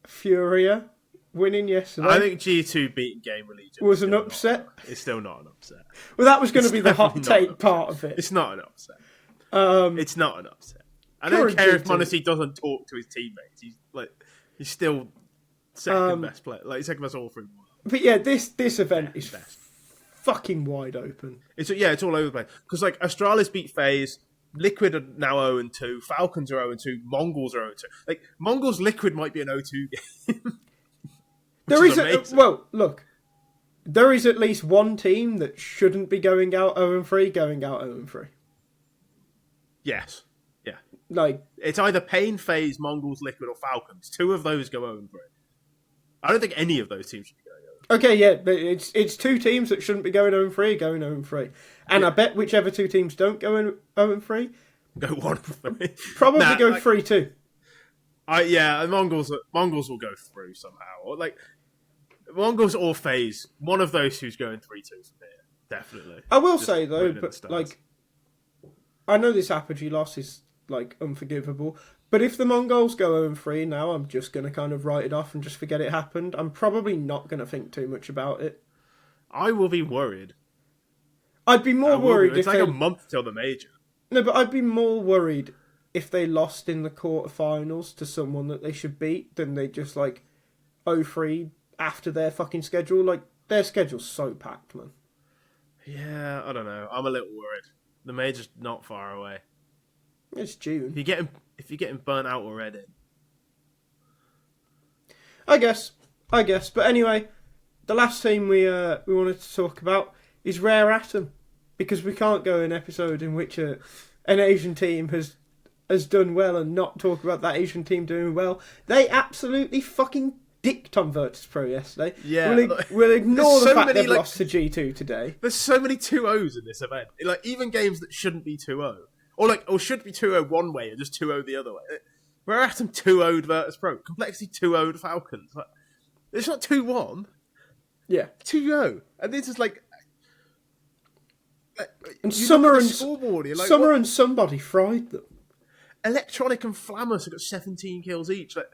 Furia winning yesterday. I think G2 beating Game Religion was an upset. It's still not an upset. Well, that was going to be the hot take part of it. It's not an upset. It's not an upset. I don't care if m0NESY doesn't talk to his teammates. He's still second best player. Like second best all through the world. But yeah, this event is fucking wide open. It's all over the place. Because like Astralis beat FaZe. Liquid are now 0-2. Falcons are 0-2. MongolZ are 0-2. Like, MongolZ Liquid might be an 0-2 game. There is look. There is at least one team that shouldn't be going out 0-3, going out 0-3. Yes. Yeah. Like, it's either Pain, FaZe, MongolZ, Liquid, or Falcons. 2 of those go 0-3. I don't think any of those teams should be going 0-3. Okay, yeah, but it's 2 teams that shouldn't be going 0-3, going 0-3. And I bet whichever 2 teams don't go 0-3... Go 1-3. Probably go 3-2. MongolZ will go through somehow. Or like MongolZ or FaZe, one of those who's going 3-2 from here, definitely. I will say though, but like, I know this Apogee loss is like unforgivable, but if the MongolZ go 0-3 now, I'm just gonna kind of write it off and just forget it happened. I'm probably not gonna think too much about it. I will be worried. I'd be more worried if a month till the major. No, but I'd be more worried if they lost in the quarterfinals to someone that they should beat than they just like 0-3 after their fucking schedule. Like, their schedule's so packed, man. Yeah, I don't know. I'm a little worried. The major's not far away. It's June. If you're getting burnt out already. I guess. But anyway, the last team we wanted to talk about is Rare Atom, because we can't go an episode in which an Asian team has done well and not talk about that Asian team doing well. They absolutely fucking dicked on Virtus.pro yesterday. Yeah, we'll ignore the fact they've lost to G2 today. There's so many 2-0s in this event. Like, even games that shouldn't be 2-0. Or should be 2-0 one way and just 2-0 the other way. We're at them 2-0'd Virtus.pro. Complexity 2-0'd Falcons. Like, it's not 2-1. Yeah. 2-0. And this is like... And Summer and somebody fried them. Electronic and Flamus have got 17 kills each. Like,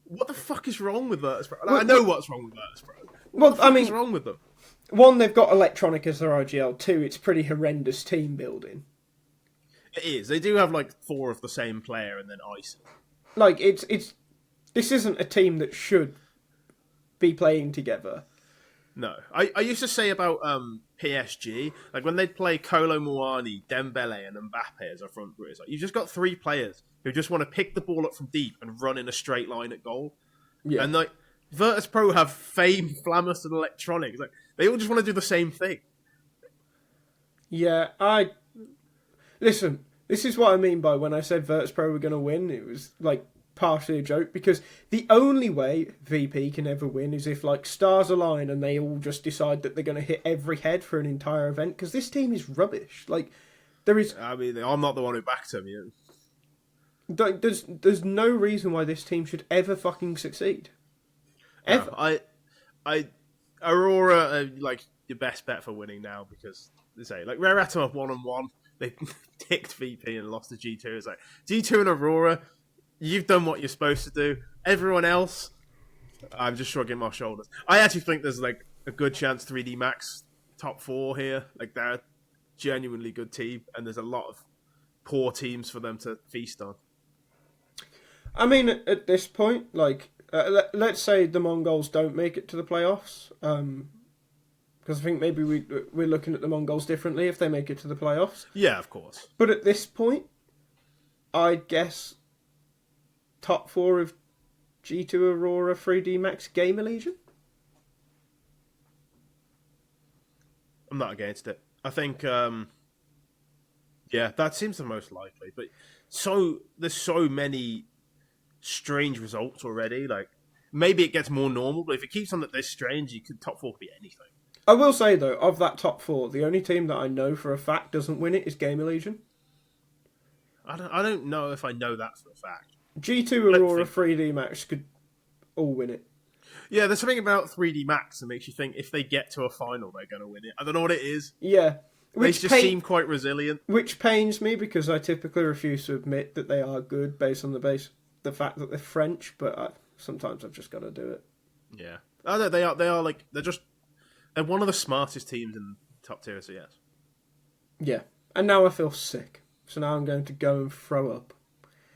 what the fuck is wrong with Virtus.pro? I know what's wrong with Virtus.pro. What is wrong with them? 1, they've got Electronic as their IGL. 2, it's pretty horrendous team building. It is. They do have like 4 of the same player and then ice. Like, this isn't a team that should be playing together. No. I used to say about PSG, like when they'd play Kolo Muani, Dembele and Mbappe as a front three, it's like, you've just got 3 players who just want to pick the ball up from deep and run in a straight line at goal. Yeah. And like Virtus.pro have Fame, Flamus and Electronic. Like, they all just want to do the same thing. Yeah, Listen, this is what I mean by when I said Virtus.pro were going to win. It was like partially a joke, because the only way VP can ever win is if like stars align and they all just decide that they're going to hit every head for an entire event, because this team is rubbish. Like, there is... I mean, I'm not the one who backed them, you know. There's no reason why this team should ever fucking succeed. Ever. No, Aurora are like your best bet for winning now, because they say like Rare Atom have 1-1. They ticked VP and lost to G2. It's like G2 and Aurora, you've done what you're supposed to do. Everyone else, I'm just shrugging my shoulders. I actually think there's like a good chance 3D Max top 4 here. Like, they're a genuinely good team, and there's a lot of poor teams for them to feast on. I mean, at this point, like, let's say the MongolZ don't make it to the playoffs, because I think maybe we're looking at the MongolZ differently if they make it to the playoffs. Yeah, of course. But at this point, I guess top 4 of G2, Aurora, 3D Max, Gamer Legion? I'm not against it. I think, yeah, that seems the most likely. But there's so many strange results already. Like, maybe it gets more normal, but if it keeps on this strange, top 4 could be anything. I will say, though, of that top 4, the only team that I know for a fact doesn't win it is Gamer Legion. I don't know if I know that for a fact. G2, Aurora, 3D Max could all win it. Yeah, there's something about 3D Max that makes you think if they get to a final, they're going to win it. I don't know what it is. Yeah. They just seem quite resilient. Which pains me, because I typically refuse to admit that they are good based on the fact that they're French, but sometimes I've just got to do it. Yeah. Oh, no, they are like, they're one of the smartest teams in top tier CS. Yeah. And now I feel sick. So now I'm going to go and throw up.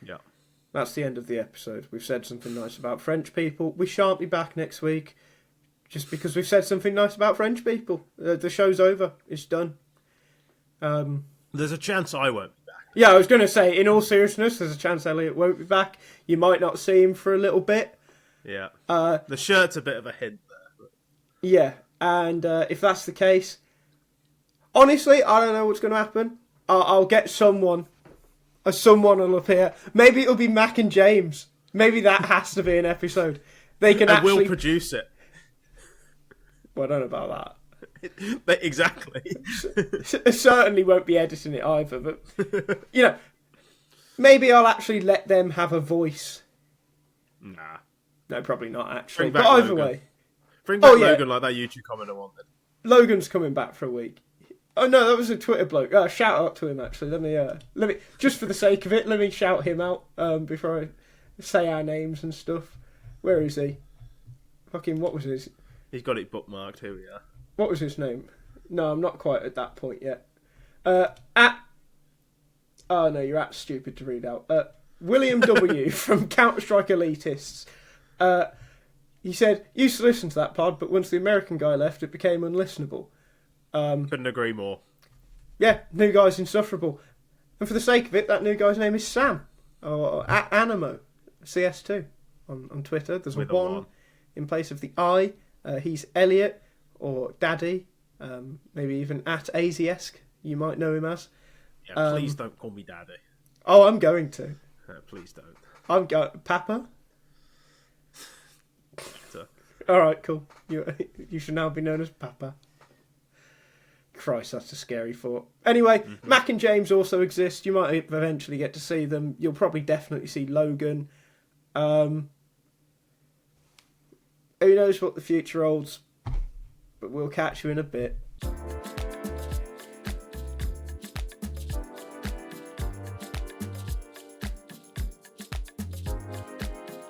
Yeah. That's the end of the episode. We've said something nice about French people. We shan't be back next week just because we've said something nice about French people. The show's over. It's done. There's a chance I won't be back. Yeah, I was going to say, in all seriousness, there's a chance Elliott won't be back. You might not see him for a little bit. Yeah. The shirt's a bit of a hint there. But... Yeah, and if that's the case, honestly, I don't know what's going to happen. I'll get someone. Someone will appear. Maybe it'll be Mac and James. Maybe that has to be an episode. They can and actually... we'll produce it. Well, I don't know about that. Exactly. Certainly won't be editing it either, but, you know, maybe I'll actually let them have a voice. Nah. No, probably not, actually. Bring back But either Logan. way. Bring back Logan like that YouTube commenter wanted. Logan's coming back for a week. Oh no, that was a Twitter bloke. Shout out to him actually. Let me just for the sake of it, let me shout him out before I say our names and stuff. Where is he? Fucking what was his? He's got it bookmarked. Here we are. What was his name? No, I'm not quite at that point yet. Oh no, you're stupid to read out. William W from Counter Strike Elitists. He said, used to listen to that pod, but once the American guy left, it became unlistenable. Couldn't agree more. Yeah, new guy's insufferable. And for the sake of it, that new guy's name is Sam. Or Animo, CS2 on Twitter. There's With a one in place of the I. He's Elliott or Daddy. Maybe even at AZesque. You might know him as. Yeah, please don't call me Daddy. Oh, I'm going to. Please don't. I'm going... Papa? Alright, cool. You should now be known as Papa. Christ, that's a scary thought. Anyway, Mac and James also exist. You might eventually get to see them. You'll probably definitely see Logan. Who knows what the future holds? But we'll catch you in a bit.